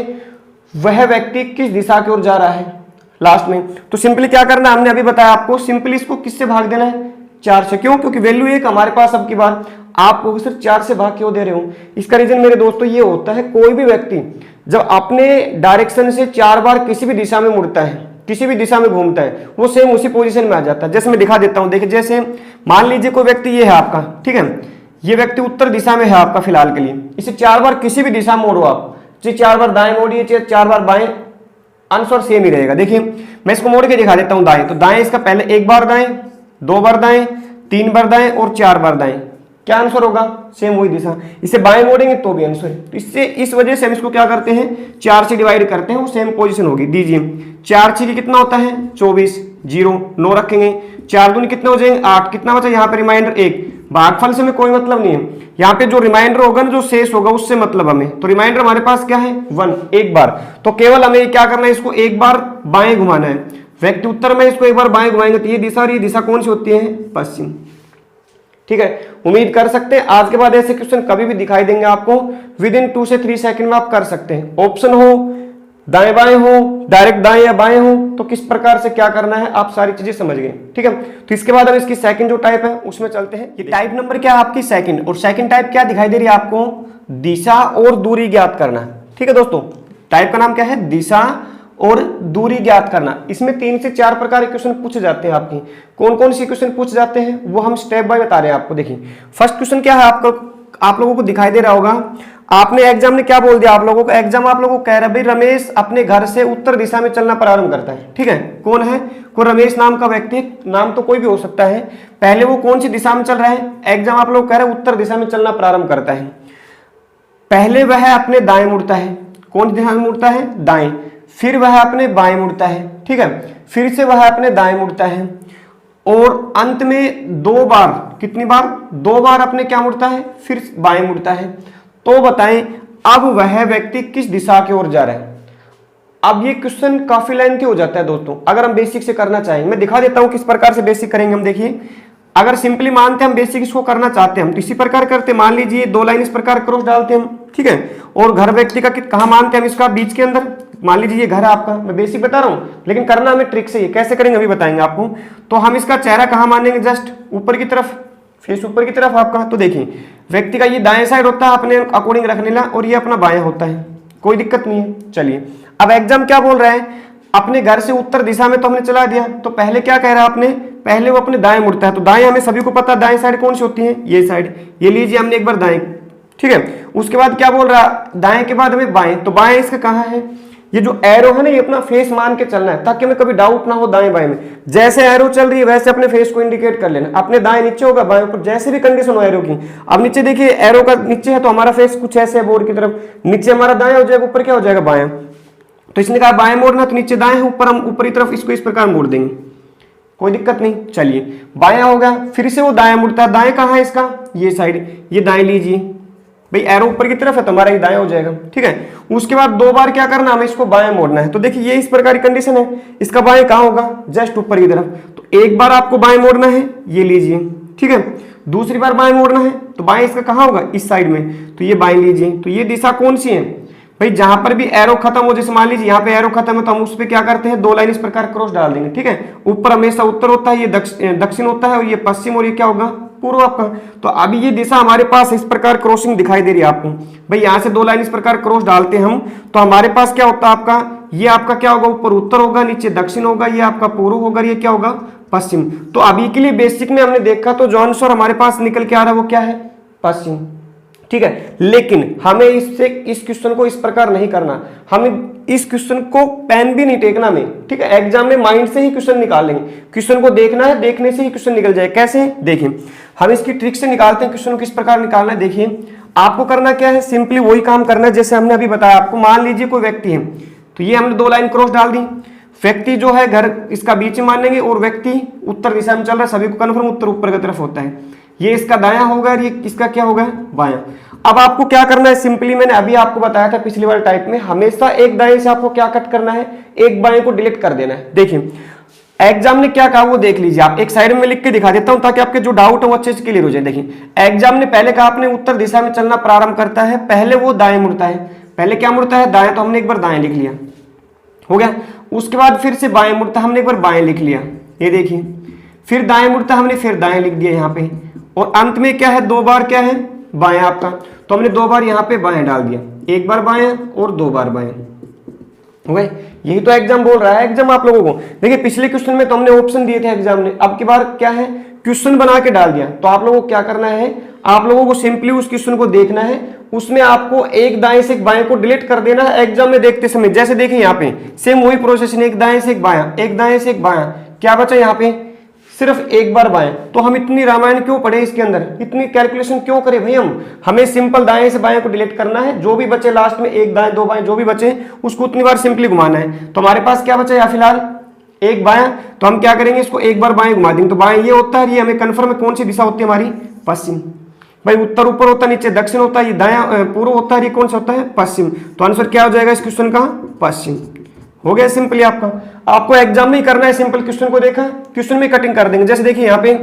वह व्यक्ति किस दिशा की ओर जा रहा है लास्ट में। तो सिंपली क्या करना, हमने अभी बताया आपको, सिंपली इसको किससे भाग देना है, 4 से। क्यों, क्योंकि वैल्यू एक हमारे पास अब की बार, आपको सिर्फ 4 से भाग क्यों दे रहे हो। इसका रीजन मेरे दोस्तों ये होता है, कोई भी व्यक्ति जब अपने डायरेक्शन से 4 बार किसी भी दिशा में मुड़ता है, किसी भी दिशा में घूमता है, वो सेम उसी पोजीशन में आ जाता है। जैसे मैं दिखा देता हूं, देखिए जैसे मान लीजिए कोई व्यक्ति ये है आपका, ठीक है, ये व्यक्ति उत्तर दिशा में है आपका फिलहाल के लिए, इसे 4 बार किसी भी दिशा में मोड़ो आप, चाहे 4 बार दाएं मोड़िए, चाहे 4 बार बाएं, आंसर सेम ही रहेगा। देखिए मैं इसको मोड़ के दिखा देता हूं दाएं, तो दाएं इसका पहले 1 बार दाएं, 2 बार दाएं, 3 बार दाएं और 4 बार दाएं, क्या आंसर होगा, सेम वही दिशा। इसे बाएं मोड़ेंगे तो भी आंसर है। तो इससे इस वजह से हम इसको क्या करते हैं, 4 से डिवाइड करते हैं, वो सेम पोजीशन होगी। दीजिए 4 6 कितना होता है 24, 0 9 रखेंगे, 4 दूनी कितने हो जाएंगे 8, कितना बचा यहाँ पे रिमाइंडर 1। भागफल से हमें कोई मतलब नहीं है, यहाँ पे जो रिमाइंडर होगा ना, जो शेष होगा उससे मतलब हमें। तो रिमाइंडर हमारे पास क्या है 1, एक बार। तो केवल हमें क्या करना है, इसको एक बार बाएं घुमाना है। व्यक्ति उत्तर में इसको एक बार बाएं घुमाएंगे तो ये दिशा, और ये दिशा कौन सी होती है, पश्चिम, ठीक है। उम्मीद कर सकते हैं आज के बाद ऐसे क्वेश्चन कभी भी दिखाई देंगे आपको, विद इन 2 से 3 सेकंड में आप कर सकते हैं। ऑप्शन हो, दाएं बाएं हो, डायरेक्ट दाएं या बाएं हो, तो किस प्रकार से क्या करना है आप सारी चीजें समझ गए, ठीक है। तो इसके बाद हम इसकी सेकंड जो टाइप है उसमें चलते हैं। ये टाइप नंबर क्या है आपकी, सेकंड। और सेकंड टाइप क्या दिखाई दे रही है आपको, दिशा और दूरी ज्ञात करना, ठीक है दोस्तों। टाइप का नाम क्या है, दिशा और दूरी ज्ञात करना। इसमें 3 से 4 प्रकार के क्वेश्चन पूछे जाते हैं आपकी। कौन कौन से क्वेश्चन पूछे जाते हैं वो हम स्टेप बाय बता रहे हैं आपको। देखिए फर्स्ट क्वेश्चन क्या है आपको, आप लोगों को दिखाई दे रहा होगा, आपने एग्जाम ने क्या बोल दिया आप लोगों को, एग्जाम आप लोगों को कह रहा है भाई रमेश अपने घर से उत्तर दिशा में चलना प्रारंभ करता है, ठीक है। कौन है, कोई रमेश नाम का व्यक्ति, नाम तो कोई भी हो सकता है। पहले वो कौन सी दिशा में चल रहा है, एग्जाम आप लोग कह रहे हैं उत्तर दिशा में चलना प्रारंभ करता है। पहले वह अपने दाएं मुड़ता है, कौन सी दिशा में मुड़ता है, दाएं। फिर वह अपने बाएं मुड़ता है, ठीक है, फिर से वह अपने दाएं मुड़ता है और अंत में 2 बार, कितनी बार, 2 बार अपने क्या मुड़ता है, फिर बाएं मुड़ता है। तो बताएं अब वह व्यक्ति किस दिशा की ओर जा रहा है। अब ये क्वेश्चन काफी लेंथी हो जाता है दोस्तों, अगर हम बेसिक से करना चाहें। मैं दिखा देता हूं किस प्रकार से बेसिक करेंगे हम। देखिए, अगर सिंपली मानते हम बेसिक इसको करना चाहते हैं हम तो इसी प्रकार करते, मान लीजिए 2 लाइन इस प्रकार क्रॉस डालते हम, ठीक है, और घर व्यक्ति का कहाँ मानते हैं हम, इसका बीच के अंदर, मान लीजिए ये घर है आपका, मैं बेसिक बता रहा हूँ लेकिन करना हमें ट्रिक से ही, कैसे करेंगे अभी बताएंगे आपको। तो हम इसका चेहरा कहाँ मानेंगे, जस्ट ऊपर की तरफ, फेस ऊपर की तरफ आपका। तो देखिए व्यक्ति का ये दाएं साइड होता है अपने अकॉर्डिंग रखने ला, और ये अपना बायां होता है, कोई दिक्कत नहीं है। चलिए अब एग्जाम क्या बोल रहा है, अपने घर से उत्तर दिशा में तो हमने चला दिया, तो पहले क्या कह रहा है आपने, पहले वो अपने दाएं मुड़ता है। तो दाएं हमें सभी को पता है दाएं साइड कौन सी होती है, ये साइड, ये लीजिए हमने एक बार दाएं, ठीक है। उसके बाद क्या बोल रहा है, दाएं के बाद हमें बाएं, तो बाएं इसका कहाँ है, ये जो एरो है ना, ये अपना फेस मान के चलना है ताकि हमें कभी डाउट ना हो दाएं बाएं में। जैसे एरो चल रही है वैसे अपने फेस को इंडिकेट कर लेना, अपने दाएं नीचे होगा बाएं ऊपर, जैसे भी कंडीशन हो एरो की। अब नीचे देखिए एरो का नीचे है तो हमारा फेस कुछ ऐसे है बोर्ड की तरफ, नीचे हमारा दाएं हो जाएगा, ऊपर क्या हो जाएगा बायां। तो इसने कहा बाएं मोड़ना, तो नीचे दाएं है, ऊपर हम ऊपरी तरफ इसको इस प्रकार मोड़ देंगे, कोई दिक्कत नहीं। चलिए बायां होगा, फिर से वो दाएं मुड़ता है, दाएं कहाँ है इसका, ये साइड, ये दाएं लीजिए भाई, एरो ऊपर की तरफ है तो हमारा ये दाएं हो जाएगा, ठीक है। उसके बाद 2 बार क्या करना, हमें इसको बाएं मोड़ना है। तो देखिए ये इस प्रकार की कंडीशन है, इसका बाएं कहाँ होगा, जस्ट ऊपर की तरफ। तो एक बार आपको बाएं मोड़ना है, ये लीजिए, ठीक है। दूसरी बार बाएं मोड़ना है तो बाएं इसका कहाँ होगा, इस साइड में, तो ये बाएं लीजिए। तो ये दिशा कौन सी है भाई, जहां पर भी एरो खत्म हो, जैसे मान लीजिए यहाँ पे एरो खत्म है तो हम उस पर क्या करते हैं, 2 लाइन इस प्रकार क्रॉस डाल देंगे, ठीक है। ऊपर हमेशा उत्तर होता है, ये दक्षिण होता है, और ये पश्चिम, और ये क्या होगा, पूर्व आपका। तो अभी ये दिशा हमारे पास इस प्रकार क्रॉसिंग दिखाई दे रही है आपको भाई, यहाँ से 2 लाइन इस प्रकार क्रॉस डालते हैं हम, तो हमारे पास क्या होता है आपका, ये आपका क्या होगा, ऊपर उत्तर होगा, नीचे दक्षिण होगा, ये आपका पूर्व होगा, ये क्या होगा, पश्चिम। तो अभी के लिए बेसिक में हमने देखा तो जो आंसर हमारे पास निकल के आ रहा है वो क्या है, पश्चिम, ठीक है। लेकिन हमें इससे इस क्वेश्चन को इस प्रकार नहीं करना, हमें इस क्वेश्चन को पेन भी नहीं टेकना में, ठीक है। एग्जाम में माइंड से ही क्वेश्चन निकाल लेंगे, क्वेश्चन को देखना है, देखने से ही क्वेश्चन निकल जाए। कैसे, देखिए हम इसकी ट्रिक से निकालते हैं क्वेश्चन को, किस प्रकार निकालना है। देखिए आपको करना क्या है, सिंपली वही काम करना है जैसे हमने अभी बताया आपको। मान लीजिए कोई व्यक्ति है, तो ये हमने 2 लाइन क्रॉस डाल दी, व्यक्ति जो है घर इसका बीच में मान लेंगे, और व्यक्ति उत्तर दिशा में चल रहा है, सभी को कन्फर्म उत्तर ऊपर की तरफ होता है, ये इसका दायां होगा और ये इसका क्या होगा, बायां। अब आपको क्या करना है, सिंपली मैंने अभी आपको बताया था पिछली वाले टाइप में, हमेशा एक दाएं से आपको क्या कट करना है, एक बाएं को डिलीट कर देना है। देखिए एग्जाम ने क्या कहा वो देख लीजिए आप, एक साइड में लिख के दिखा देता हूं ताकि आपके जो डाउट है वो अच्छे से क्लियर हो जाए। देखिए एग्जाम ने पहले कहा आपने उत्तर दिशा में चलना प्रारंभ करता है, पहले वो दाएं मुड़ता है, पहले क्या मुड़ता है, दाएं, तो हमने एक बार दाएं लिख लिया, हो गया। उसके बाद फिर से बाएं मुड़ता, हमने एक बार बाएं लिख लिया, ये देखिए, फिर दाएं मुड़ता, हमने फिर दाएं लिख दिया यहाँ पे, और अंत में क्या है, 2 बार क्या है, बाएं आपका, तो हमने 2 बार यहाँ पे बाएं डाल दिया, एक बार बाएं और 2 बार बाएं, हो गए। यही तो एग्जाम बोल रहा है। एग्जाम आप लोगों को देखिए, पिछले क्वेश्चन में तो हमने ऑप्शन दिए थे एग्जाम ने, अब की बार क्या है, क्वेश्चन बना के डाल दिया। तो आप लोगों को क्या करना है, आप लोगों को सिंपली उस क्वेश्चन को देखना है, उसमें आपको एक दाएं से एक बाएं को डिलीट कर देना है एग्जाम में देखते समय। जैसे देखिए यहाँ पे सेम वही प्रोसेस है, एक दाएं से एक बायां, एक दाएं से एक बायां, क्या बचा यहाँ पे, सिर्फ एक बार बाएं। तो हम इतनी रामायण क्यों पढ़े इसके अंदर, इतनी कैलकुलेशन क्यों करें भाई हम, हमें सिंपल दाएं से बाएं को डिलीट करना है, जो भी बचे लास्ट में, एक दाएं 2 बाएं जो भी बचे उसको उतनी बार सिंपली घुमाना है। तो हमारे पास क्या बचा या फिलहाल एक बायां, तो हम क्या करेंगे, इसको एक बार बाएं घुमा देंगे, तो बाएं ये होता है, ये हमें कन्फर्म है कौन सी दिशा होती है हमारी, पश्चिम। भाई उत्तर ऊपर होता है, नीचे दक्षिण होता है, ये दायां पूर्व होता है, ये कौन सा होता है, पश्चिम। तो आंसर क्या हो जाएगा इस क्वेश्चन का, पश्चिम। हो गया सिंपली आपका। आपको एग्जाम में ही करना है, सिंपल क्वेश्चन को देखा, क्वेश्चन में कटिंग कर देंगे। जैसे देखिए यहाँ पे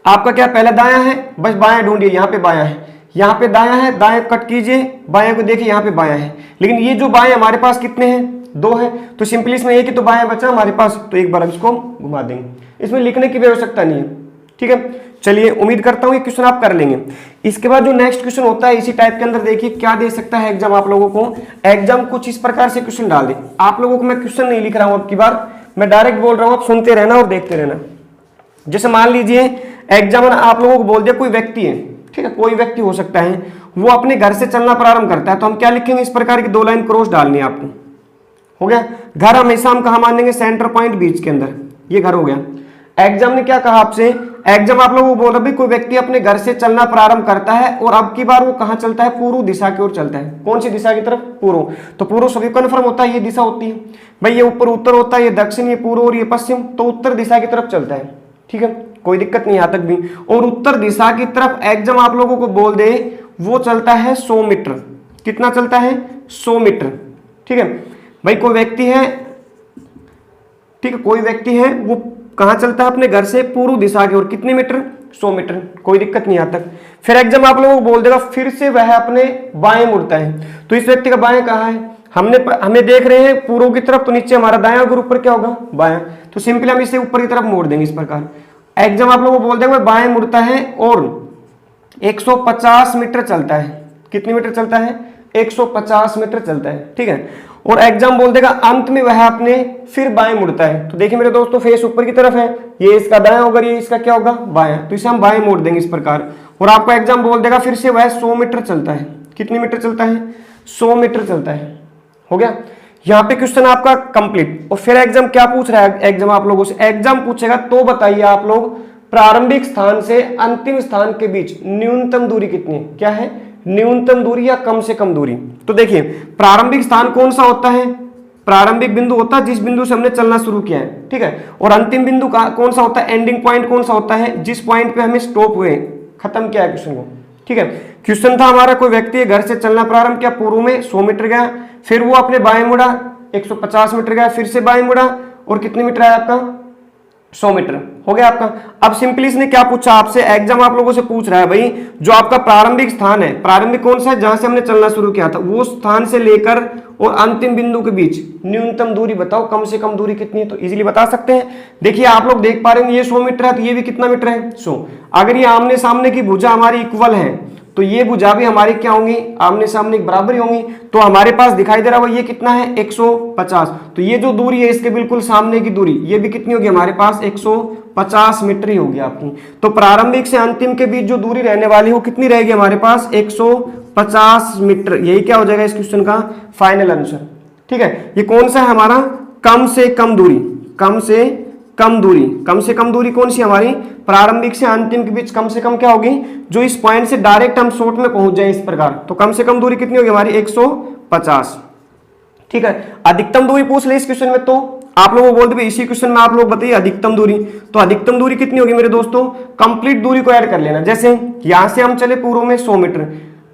आपका क्या पहला दायां है, बस बायां ढूंढिए, यहाँ पे बायां है, यहाँ पे दायां है, दायां कट कीजिए, बायां को देखिए यहाँ पे बायां है, लेकिन ये जो बाएं हमारे पास कितने हैं, 2 है, तो सिंपली इसमें एक ही तो बायां बचा हमारे पास, तो एक बार इसको घुमा देंगे, इसमें लिखने की भी आवश्यकता नहीं है, ठीक है। चलिए उम्मीद करता हूं ये क्वेश्चन आप कर लेंगे। इसके बाद जो नेक्स्ट क्वेश्चन होता है इसी टाइप के अंदर, देखिए क्या दे सकता है एग्जाम आप लोगों को। एग्जाम कुछ इस प्रकार से क्वेश्चन डाल दे, आप लोगों को मैं क्वेश्चन नहीं लिख रहा हूं, अब की बार मैं डायरेक्ट बोल रहा हूं, आप सुनते रहना और देखते रहना। जैसे मान लीजिए एग्जाम आप लोगों को बोल दिया कोई व्यक्ति है, ठीक है, कोई व्यक्ति हो सकता है, वो अपने घर से चलना प्रारंभ करता है, तो हम क्या लिखेंगे, इस प्रकार की 2 लाइन क्रॉस डालनी है आपको, हो गया। घर हमेशा हम कहा मानेंगे, सेंटर पॉइंट बीच के अंदर, ये घर हो गया। एग्जाम ने क्या कहा आपसे, एग्जाम आप लोगों को बोल रहा है कोई व्यक्ति अपने घर से चलना प्रारंभ करता है और अब की बार वो कहां चलता है, पूर्व दिशा की ओर चलता है। कौन सी दिशा की तरफ, पूर्व। तो पूर्व सभी कन्फर्म होता है, ये दिशा होती है भाई, ये ऊपर उत्तर होता है, ये दक्षिण, ये पूर्व और ये पश्चिम, तो उत्तर दिशा की तरफ चलता है। ठीक है, कोई दिक्कत नहीं यहां तक भी। और उत्तर दिशा की तरफ एग्जाम आप लोगों को बोल दे वो चलता है 100 मीटर। कितना चलता है, 100 मीटर। ठीक है भाई, कोई व्यक्ति है, ठीक है, कोई व्यक्ति है वो कहां चलता है, अपने घर से पूर्व दिशा की ओर, कितने मीटर, 100 मीटर, कोई दिक्कत नहीं यहां तक। फिर एग्जाम आप लोगों को बोल देगा फिर से वह अपने बाएं मुड़ता है। तो इस व्यक्ति का बाएं कहां है, हमें देख रहे हैं पूर्व की तरफ, तो नीचे हमारा दायां और ऊपर क्या होगा, बायां। तो सिंपली हम इसे ऊपर की तरफ मोड़ देंगे इस प्रकार। एग्जाम आप लोगों को बोल देगा बाएं मुड़ता है और 150 मीटर चलता है। कितने मीटर चलता है, 150 मीटर चलता है। ठीक है, और एग्जाम बोल देगा अंत में वह अपने फिर बाएं मुड़ता है। तो देखिए मेरे दोस्तों, फेस ऊपर की तरफ है, ये इसका दायां होगा, ये इसका क्या होगा, बायां। तो इसे हम बाएं मोड़ देंगे इस प्रकार। और आपको एग्जाम बोल देगा फिर से वह 100 मीटर चलता है। कितने मीटर चलता है, 100 मीटर चलता है। हो गया, यहाँ पे क्वेश्चन आपका कंप्लीट। और फिर एग्जाम क्या पूछ रहा है, एग्जाम आप लोगों से एग्जाम पूछेगा तो बताइए आप लोग प्रारंभिक स्थान से अंतिम स्थान के बीच न्यूनतम दूरी कितनी है। क्या है, न्यूनतम दूरी या कम से कम दूरी। तो देखिए प्रारंभिक स्थान कौन सा होता है, प्रारंभिक बिंदु होता है जिस बिंदु से हमने चलना शुरू किया है। ठीक है, और अंतिम बिंदु कौन सा होता है, एंडिंग पॉइंट कौन सा होता है, जिस पॉइंट पे हमें स्टॉप हुए, खत्म किया है क्वेश्चन को। ठीक है, क्वेश्चन था हमारा कोई व्यक्ति घर से चलना प्रारंभ किया, पूर्व में 100 मीटर गया, फिर वो अपने बाएं मुड़ा 150 मीटर गया, फिर से बाएं मुड़ा और कितने मीटर आया आपका, 100 मीटर। हो गया आपका। अब सिंपली इसने क्या पूछा आपसे, एग्जाम आप लोगों से पूछ रहा है भाई जो आपका प्रारंभिक स्थान है, प्रारंभिक कौन सा है जहां से हमने चलना शुरू किया था, वो स्थान से लेकर और अंतिम बिंदु के बीच न्यूनतम दूरी बताओ, कम से कम दूरी कितनी है। तो इजीली बता सकते हैं। देखिए आप लोग देख पा रहे हैं ये 100 मीटर है, तो ये भी कितना मीटर है, 100। अगर ये आमने सामने की भुजा हमारी इक्वल है तो ये भुजा भी हमारी क्या होंगी, आमने सामने बराबर ही होंगी। तो हमारे पास दिखाई दे रहा है ये कितना है, 150। तो ये जो दूरी है इसके बिल्कुल सामने की दूरी ये भी कितनी होगी हमारे पास, 150 मीटर ही होगी आपकी। तो प्रारंभिक से अंतिम के बीच जो दूरी रहने वाली है वो कितनी रहेगी हमारे पास, 150 मीटर। यही क्या हो जाएगा इस क्वेश्चन का फाइनल आंसर। ठीक है, ये कौन सा है हमारा, कम से कम दूरी। कम से कम दूरी, कम से कम दूरी कौन सी हमारी, प्रारंभिक से अंतिम के बीच कम से कम क्या होगी, जो इस पॉइंट से डायरेक्ट हम शॉर्ट में पहुंच जाए इस प्रकार। तो कम से कम दूरी कितनी होगी हमारी, 150। ठीक है, अधिकतम दूरी पूछ ले इस क्वेश्चन में, तो आप लोगों को बोल दे इसी क्वेश्चन में आप लोग बताइए अधिकतम दूरी। तो अधिकतम दूरी कितनी होगी मेरे दोस्तों, कंप्लीट दूरी को ऐड कर लेना। जैसे यहां से हम चले पूर्व में 100 मीटर,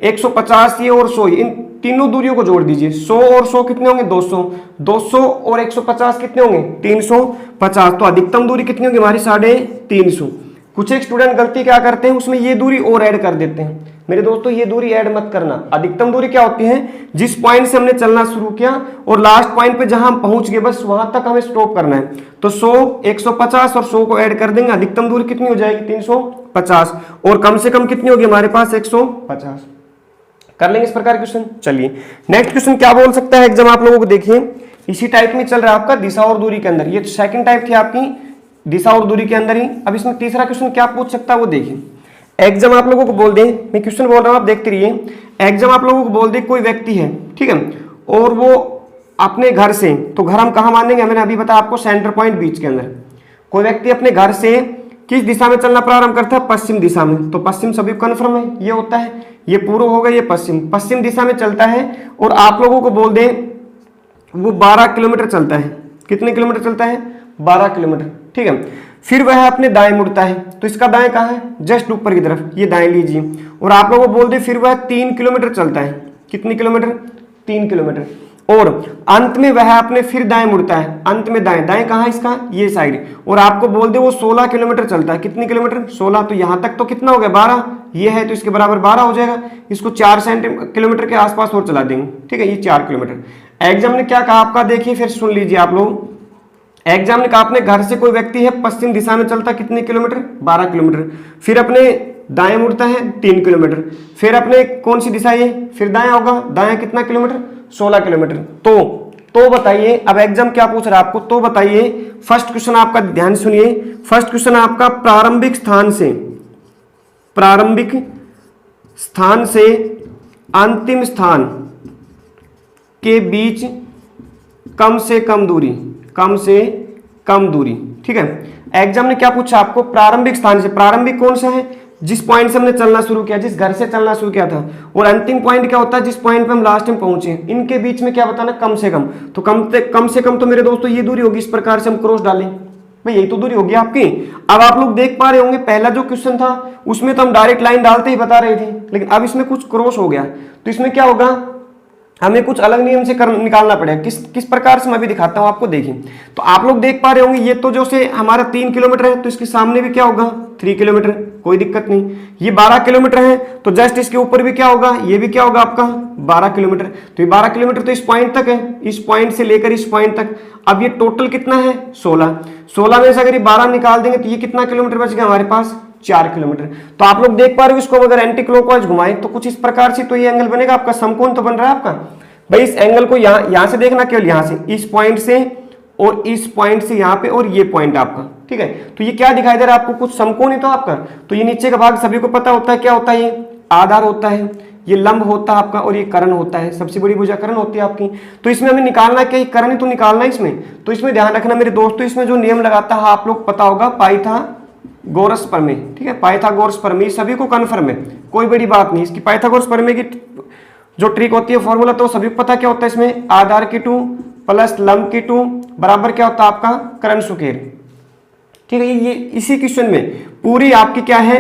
150 ये और 100, इन तीनों दूरियों को जोड़ दीजिए। 100 और 100 कितने होंगे, 200। 200 और 150 कितने होंगे, 350। तो अधिकतम दूरी कितनी होगी हमारी, 350। कुछ एक स्टूडेंट गलती क्या करते हैं, उसमें ये दूरी और ऐड कर देते हैं। मेरे दोस्तों ये दूरी ऐड मत करना। अधिकतम दूरी क्या होती है, जिस पॉइंट से हमने चलना शुरू किया और लास्ट पॉइंट पे जहां हम पहुंच गए बस वहां तक हमें स्टॉप करना है। तो 100, 150 और 100 को ऐड कर देंगे, अधिकतम दूरी कितनी हो जाएगी, 350। और कम से कम कितनी होगी हमारे पास, 150। कर लेंगे इस प्रकार क्वेश्चन। चलिए नेक्स्ट क्वेश्चन क्या बोल सकता है एग्जाम आप लोगों को, देखिए इसी टाइप में चल रहा है आपका दिशा और दूरी के अंदर। ये सेकंड टाइप थी आपकी दिशा और दूरी के अंदर ही। अब इसमें तीसरा क्वेश्चन क्या पूछ सकता है वो देखिए। एग्जाम आप लोगों को बोल दे, मैं क्वेश्चन बोल रहा हूं आप देखते रहिए। एग्जाम आप लोगों को बोल दे कोई व्यक्ति है, ठीक है, और वो अपने घर से, तो घर हम कहां मानेंगे, मैंने अभी बताया आपको सेंटर पॉइंट बीच के अंदर। कोई व्यक्ति अपने घर से किस दिशा में चलना प्रारंभ करता है, पश्चिम दिशा में। तो पश्चिम सभी कन्फर्म है, ये होता है, ये पूर्व हो गया, ये पश्चिम, पश्चिम दिशा में चलता है। और आप लोगों को बोल दें वो 12 किलोमीटर चलता है। कितने किलोमीटर चलता है, 12 किलोमीटर। ठीक है, फिर वह अपने दाएं मुड़ता है। तो इसका दाएं कहाँ है, जस्ट ऊपर की तरफ, ये दाएं लीजिए। और आप लोगों को बोल दे फिर वह 3 किलोमीटर चलता है। कितने किलोमीटर, 3 किलोमीटर। और अंत में वह अपने फिर दाएं मुड़ता है। अंत में दाएं, दाएं कहाँ है इसका, ये साइड। और आपको बोल दे वो 16 किलोमीटर चलता है। कितने किलोमीटर, 16। तो यहां तक तो कितना हो गया, 12। ये है तो इसके बराबर 12 हो जाएगा। इसको 4 किलोमीटर के आसपास और चला देंगे। ठीक है, ये 4 किलोमीटर। एग्जाम ने क्या कहा आपका, देखिए फिर सुन लीजिए आप लोग। एग्जाम ने कहा अपने घर से कोई व्यक्ति है पश्चिम दिशा में चलता, कितने किलोमीटर, 12 किलोमीटर। फिर अपने दाएं मुड़ता है 3 किलोमीटर। फिर अपने कौन सी दिशा ये, फिर दाएं होगा, दाएं कितना किलोमीटर, 16 किलोमीटर। तो बताइए, अब एग्जाम क्या पूछ रहा है आपको, तो बताइए। फर्स्ट क्वेश्चन आपका ध्यान सुनिए। फर्स्ट क्वेश्चन आपका प्रारंभिक स्थान से अंतिम स्थान के बीच कम से कम दूरी, कम से कम दूरी। ठीक है, एग्जाम ने क्या पूछा आपको, प्रारंभिक स्थान से, प्रारंभिक कौन सा है, जिस पॉइंट से हमने चलना शुरू किया, जिस घर से चलना शुरू किया था, और अंतिम पॉइंट क्या होता है, जिस पॉइंट पे हम लास्ट में पहुंचे, इनके बीच में क्या बताना, कम से कम। तो कम से कम तो मेरे दोस्तों ये दूरी होगी, इस प्रकार से हम क्रॉस डालें, भाई यही तो दूरी होगी आपकी। अब आप लोग देख पा रहे होंगे पहला जो क्वेश्चन था उसमें तो हम डायरेक्ट लाइन डालते ही बता रहे थे, लेकिन अब इसमें कुछ क्रॉस हो गया, तो इसमें क्या होगा, हमें कुछ अलग नियम से निकालना पड़ेगा। किस प्रकार से मैं भी दिखाता हूं आपको, देखिए। तो आप लोग देख पा रहे होंगे ये तो जो से हमारा 3 किलोमीटर है, तो इसके सामने भी क्या होगा 3 किलोमीटर, कोई दिक्कत नहीं। ये 12 किलोमीटर है, तो जस्ट इसके ऊपर भी क्या होगा, ये भी क्या होगा आपका 12 किलोमीटर। तो ये 12 किलोमीटर तो इस पॉइंट तक है, इस पॉइंट से लेकर इस पॉइंट तक। अब ये टोटल कितना है 16 में से अगर ये 12 निकाल देंगे तो ये कितना किलोमीटर बच गया हमारे पास, 4 किलोमीटर। तो आप लोग देख पा रहे हो इसको अगर एंटी क्लॉकवाइज घुमाएं तो कुछ इस प्रकार से तो ये एंगल बनेगा आपका, समकोण तो बन रहा है आपका। भाई इस एंगल को यहां से देखना, केवल यहां से, इस पॉइंट से और इस पॉइंट से यहां पे, और ये पॉइंट आपका। ठीक है, तो ये क्या दिखाई दे रहा है आपको, कुछ समकोण ही तो आपका। तो ये नीचे का भाग सभी को पता होता है क्या होता है, ये आधार होता है, ये लंब होता है आपका, और ये कर्ण होता है, सबसे बड़ी भुजा कर्ण होती है आपकी। तो इसमें हमें निकालना क्या, कर्ण ही तो निकालना है इसमें। तो इसमें ध्यान रखना मेरे दोस्तों, इसमें जो नियम लगाता है आप लोग पता होगा, पाइथागोरस प्रमेय। ठीक है, पाइथागोरस प्रमेय सभी को कन्फर्म है, कोई बड़ी बात नहीं इसकी। पाइथागोरस प्रमेय की जो ट्रिक होती है, फॉर्मूला, तो सभी को पता क्या होता है, इसमें आधार की 2 प्लस लंब की 2 बराबर क्या होता है आपका कर्ण सुकेर। ठीक है, ये इसी क्वेश्चन में पूरी आपकी क्या है,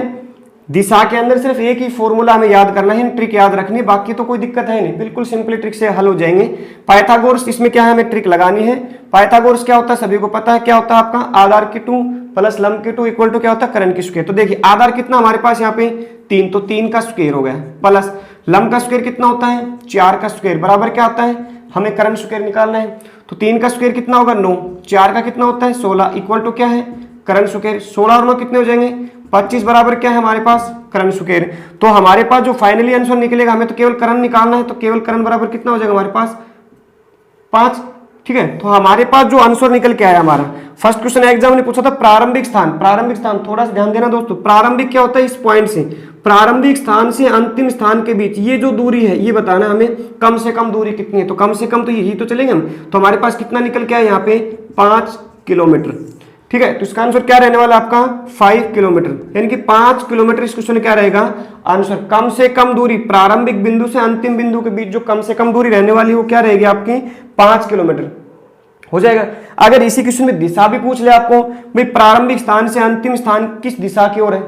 दिशा के अंदर सिर्फ एक ही फॉर्मूला हमें याद करना है, ट्रिक याद रखनी है, बाकी तो कोई दिक्कत है नहीं, बिल्कुल सिंपली ट्रिक से हल हो जाएंगे। पाइथागोरस इसमें क्या है, हमें ट्रिक लगानी है। पाइथागोरस क्या होता है सभी को पता है, क्या होता है आपका आधार की 2 प्लस लंब की 2 इक्वल टू क्या होता है कर्ण की स्क्वायर। तो देखिए आधार कितना हमारे पास यहाँ पे 3, तो 3 का स्क्वायर हो गया, प्लस लंब का स्क्वायर कितना होता है 4 का स्क्वायर, बराबर क्या आता है, हमें कर्ण स्क्वायर निकालना है। तो 3 का स्क्वायर कितना होगा 9, 4 का कितना होता है 16, इक्वल टू क्या है कर्ण स्क्वायर। 16 और 9 कितने हो जाएंगे 25, बराबर क्या है हमारे पास कर्ण स्क्वायर। तो हमारे पास जो फाइनली आंसर निकलेगा, हमें तो केवल कर्ण निकालना है, तो केवल कर्ण बराबर कितना हो जाएगा हमारे पास 5। ठीक है, तो हमारे पास जो आंसर निकल के आया हमारा, फर्स्ट क्वेश्चन एग्जाम ने पूछा था प्रारंभिक स्थान। प्रारंभिक स्थान थोड़ा सा ध्यान देना दोस्तों, प्रारंभिक क्या होता है, इस पॉइंट से, प्रारंभिक स्थान से अंतिम स्थान के बीच ये जो दूरी है ये बताना हमें, कम से कम दूरी कितनी है। तो कम से कम तो यही तो चलेंगे हम, तो हमारे पास कितना निकल के आया यहाँ पे 5 किलोमीटर। ठीक है, तो इसका आंसर क्या रहने वाला आपका 5 किलोमीटर, यानी कि 5 किलोमीटर इस क्वेश्चन में क्या रहेगा आंसर। कम से कम दूरी प्रारंभिक बिंदु से अंतिम बिंदु के बीच जो कम से कम दूरी रहने वाली है वो क्या रहेगी आपकी 5 किलोमीटर हो जाएगा। अगर इसी क्वेश्चन में दिशा भी पूछ ले आपको, भाई प्रारंभिक स्थान से अंतिम स्थान किस दिशा की ओर है,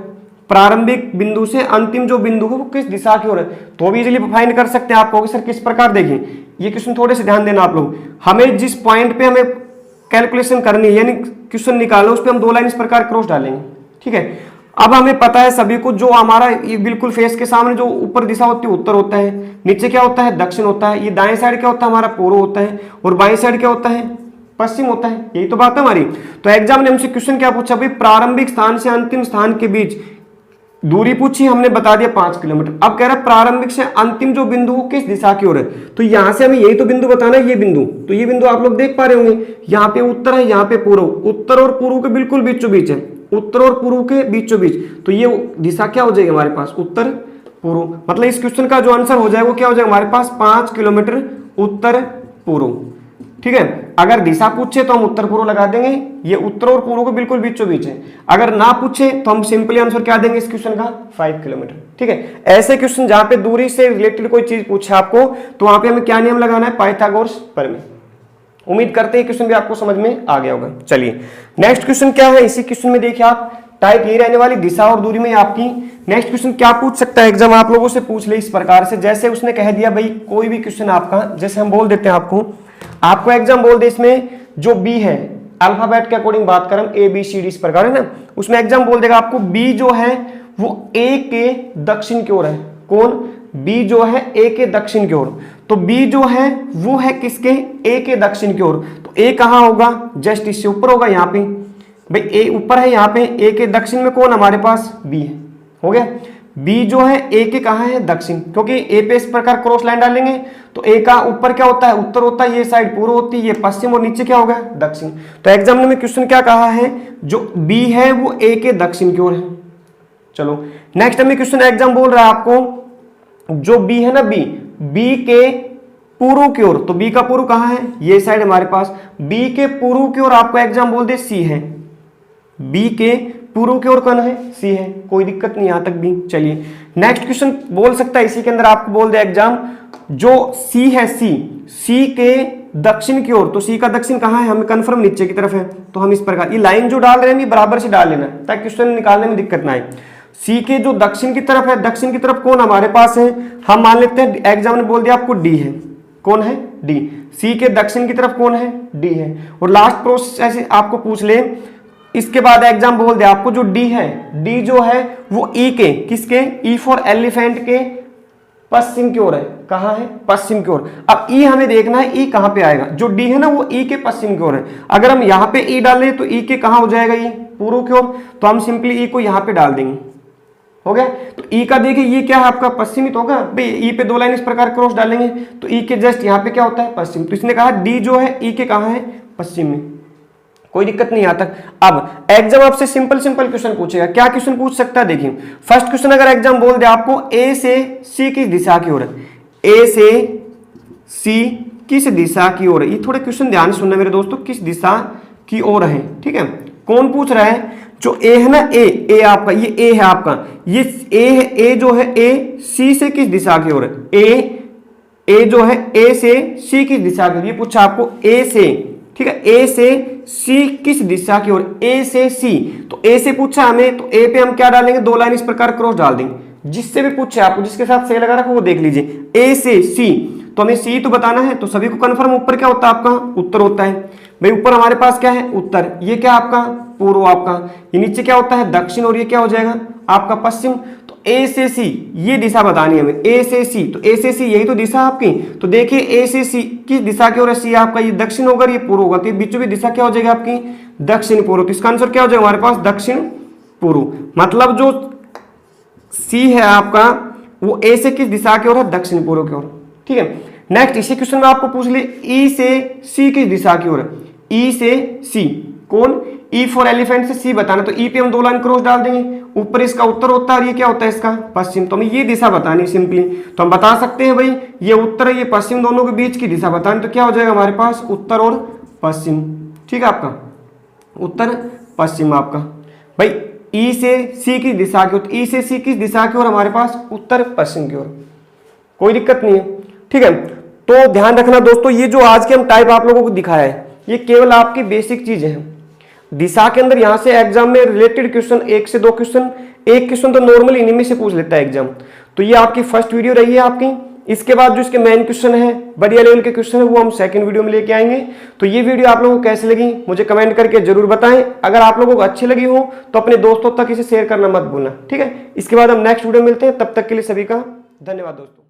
प्रारंभिक बिंदु से अंतिम जो बिंदु है वो किस दिशा की ओर है, तो भी इजीली फाइंड कर सकते हैं। आपको सर किस प्रकार, देखिए ये क्वेश्चन थोड़े से ध्यान देना आप लोग, हमें जिस पॉइंट पे हमें कैलकुलेशन करनी है यानी क्वेश्चन निकालना, उस पर हम 2 लाइन इस प्रकार क्रॉस डालेंगे। ठीक है, अब हमें पता है सभी को, जो हमारा ये बिल्कुल फेस के सामने जो ऊपर दिशा होती है उत्तर होता है, नीचे क्या होता है दक्षिण होता है, ये दाएं साइड क्या होता है हमारा पूर्व होता है, और बाएं साइड क्या होता है पश्चिम होता है। यही तो बात है हमारी। तो एग्जाम ने हमसे क्वेश्चन क्या पूछा, भाई प्रारंभिक स्थान से अंतिम स्थान के बीच दूरी पूछी, हमने बता दिया 5 किलोमीटर। अब कह रहा है प्रारंभिक से अंतिम जो बिंदु वो किस दिशा की ओर है, तो यहां से हमें यही तो बिंदु बताना है, ये बिंदु। तो ये बिंदु आप लोग देख पा रहे होंगे, यहाँ पे उत्तर है, यहाँ पे पूर्व, उत्तर और पूर्व के बिल्कुल बीचों बीच है, उत्तर और पूर्व के बीचों बीच। तो ये दिशा क्या हो जाएगी हमारे पास उत्तर पूर्व, मतलब इस क्वेश्चन का जो आंसर हो जाएगा वो क्या हो जाएगा हमारे पास 5 किलोमीटर उत्तर पूर्व। ठीक है, अगर दिशा पूछे तो हम उत्तर पूर्व लगा देंगे, ये उत्तर और पूर्व को बिल्कुल बीचों बीच है। अगर ना पूछे तो हम सिंपली आंसर क्या देंगे इस क्वेश्चन का 5 किलोमीटर। ठीक है, ऐसे क्वेश्चन जहां पे दूरी से रिलेटेड कोई चीज पूछे आपको, तो वहां पे हमें क्या नियम लगाना है, पाइथागोरस प्रमेय। उम्मीद करते हैं क्वेश्चन भी आपको समझ में आ गया होगा। चलिए नेक्स्ट क्वेश्चन क्या है, इसी क्वेश्चन में देखिए आप टाइप ये रहने वाली दिशा और दूरी में आपकी। नेक्स्ट क्वेश्चन क्या पूछ सकता है एग्जाम, आप लोगों से पूछ ले इस प्रकार से, जैसे उसने कह दिया भाई कोई भी क्वेश्चन आपका, जैसे हम बोल देते हैं आपको एग्जाम बोल दे इसमें जो बी है, अल्फाबेट के अकॉर्डिंग बात करें ए बी सी डी इस प्रकार है ना, उसमें एग्जाम बोल देगा आपको बी जो है वो ए के दक्षिण की ओर है। कौन, बी जो है ए के दक्षिण की ओर। तो बी जो है वो है किसके, ए के दक्षिण की ओर। तो ए कहां होगा, जस्ट इससे ऊपर होगा, यहाँ पे भाई ए ऊपर है, यहाँ पे ए के दक्षिण में कौन हमारे पास बी है, हो गया। बी जो है ए के कहां है दक्षिण, क्योंकि ए पे इस प्रकार क्रॉस लाइन डालेंगे तो ए का ऊपर क्या होता है उत्तर होता है, ये साइड पूर्व होती है, ये पश्चिम, और नीचे क्या होगा दक्षिण। तो एग्जाम में क्वेश्चन क्या कहा है, जो बी है वो ए के दक्षिण की ओर है। चलो नेक्स्ट हमें क्वेश्चन एग्जाम बोल रहा है आपको, जो बी है ना बी के पूर्व की ओर, तो बी का पूर्व कहाँ है, ये साइड हमारे पास, बी के पूर्व की ओर आपको एग्जाम बोल दे सी है, बी के पूर्व की ओर कौन है, सी है, कोई दिक्कत नहीं यहां तक भी। चलिए नेक्स्ट क्वेश्चन बोल सकता है इसी के अंदर आपको बोल दे एग्जाम, जो सी है, सी के दक्षिण की ओर, तो सी का दक्षिण कहाँ है, हमें कंफर्म नीचे की तरफ है, तो हम इस प्रकार ये लाइन जो डाल रहे हैं बराबर से डाल लेना ताकि क्वेश्चन निकालने में दिक्कत ना आए। सी के जो दक्षिण की तरफ है, दक्षिण की तरफ कौन हमारे पास है, हम मान लेते हैं एग्जाम ने बोल दिया आपको डी है, कौन है, डी, सी के दक्षिण की तरफ कौन है, डी है। और लास्ट प्रोसेस ऐसे आपको पूछ ले, इसके बाद एग्जाम बोल दे आपको जो डी है, डी जो है वो ई के, किसके, ई फॉर एलिफेंट के पश्चिम की ओर है, कहाँ है, पश्चिम की ओर। अब ई हमें देखना है ई कहाँ पे आएगा, जो डी है ना वो ई के पश्चिम की ओर है, अगर हम यहाँ पे ई डालें तो ई के कहाँ हो जाएगा, ई पूर्व की ओर, तो हम सिंपली ई को यहाँ पे डाल देंगे, हो गया। तो ई का देखिए ये क्या है आपका पश्चिमी तो होगा भाई, ई पे 2 लाइन इस प्रकार क्रॉस डालेंगे तो ई के जस्ट यहाँ पे क्या होता है, पश्चिम, तो इसने कहा डी जो है ई के कहाँ है, पश्चिम में, कोई दिक्कत नहीं आता। अब एग्जाम आपसे सिंपल क्वेश्चन पूछेगा, क्या क्वेश्चन पूछ सकता है, देखिए फर्स्ट क्वेश्चन अगर एग्जाम बोल दे आपको ए से सी किस दिशा की ओर है, ए से सी किस दिशा की ओर है, ये थोड़े क्वेश्चन ध्यान से सुनना मेरे दोस्तों, किस दिशा की ओर है, ठीक है। कौन पूछ रहा है, जो ए है ना, ए आपका, ये ए है आपका, ये ए है, ए जो है ए सी से किस दिशा की ओर है, ए जो है ए से सी किस दिशा की ओर, ये पूछा आपको ए से, ठीक है, ए से सी किस दिशा की ओर, ए से सी, तो ए से पूछा हमें, तो ए पे हम क्या डालेंगे, 2 लाइन इस प्रकार क्रॉस डाल देंगे, जिससे भी पूछे आपको, जिसके साथ से लगा रखो वो देख लीजिए, ए से सी, तो हमें सी तो बताना है, तो सभी को कंफर्म ऊपर क्या होता है आपका, उत्तर होता है भाई, ऊपर हमारे पास क्या है, उत्तर, ये क्या आपका पूर्व आपका, ये नीचे क्या होता है, दक्षिण, और ये क्या हो जाएगा आपका पश्चिम। तो ए से सी ये दिशा बतानी है हमें, ए से सी, तो ए से सी यही तो दिशा आपकी, तो देखिए ए से सी किस दिशा की ओर है, सी आपका ये दक्षिण होगा, ये पूर्व होगा, तो बीचों बीच दिशा क्या हो जाएगी आपकी, दक्षिण पूर्व, तो इसका आंसर क्या हो जाएगा हमारे पास, दक्षिण पूर्व, मतलब जो सी है आपका वो ए से किस दिशा की ओर है, दक्षिण पूर्व की ओर, ठीक है। नेक्स्ट इसी क्वेश्चन में आपको पूछ ले, ई से सी किस दिशा की ओर है, ई से सी, कौन, ई फॉर एलिफेंट से सी बताना, तो ई पे हम 2 लाइन क्रॉस डाल देंगे, ऊपर इसका उत्तर होता है और ये क्या होता है इसका पश्चिम, तो हमें ये दिशा बतानी सिंपली, तो हम बता सकते हैं भाई ये उत्तर है ये पश्चिम, दोनों के बीच की दिशा बतानी, तो क्या हो जाएगा हमारे पास उत्तर और पश्चिम, ठीक है, आपका उत्तर पश्चिम आपका भाई, ई से सी की दिशा की ओर, ई से सी किस दिशा की ओर हमारे पास, उत्तर पश्चिम की ओर, कोई दिक्कत नहीं है, ठीक है। तो ध्यान रखना दोस्तों, ये जो आज के हम टाइप आप लोगों को दिखाया है ये केवल आपकी बेसिक चीजें हैं, दिशा के अंदर यहाँ से एग्जाम में रिलेटेड क्वेश्चन 1 से 2 क्वेश्चन, एक क्वेश्चन तो नॉर्मली इन्हीं में से पूछ लेता है एग्जाम, तो ये आपकी फर्स्ट वीडियो रही है आपकी। इसके बाद जो इसके मेन क्वेश्चन है, बढ़िया लेवल के क्वेश्चन है, वो हम सेकंड वीडियो में लेके आएंगे। तो ये वीडियो आप लोगों को कैसी लगी मुझे कमेंट करके जरूर बताएं, अगर आप लोगों को अच्छी लगी हो तो अपने दोस्तों तक इसे शेयर करना मत भूलना, ठीक है। इसके बाद हम नेक्स्ट वीडियो मिलते हैं, तब तक के लिए सभी का धन्यवाद दोस्तों।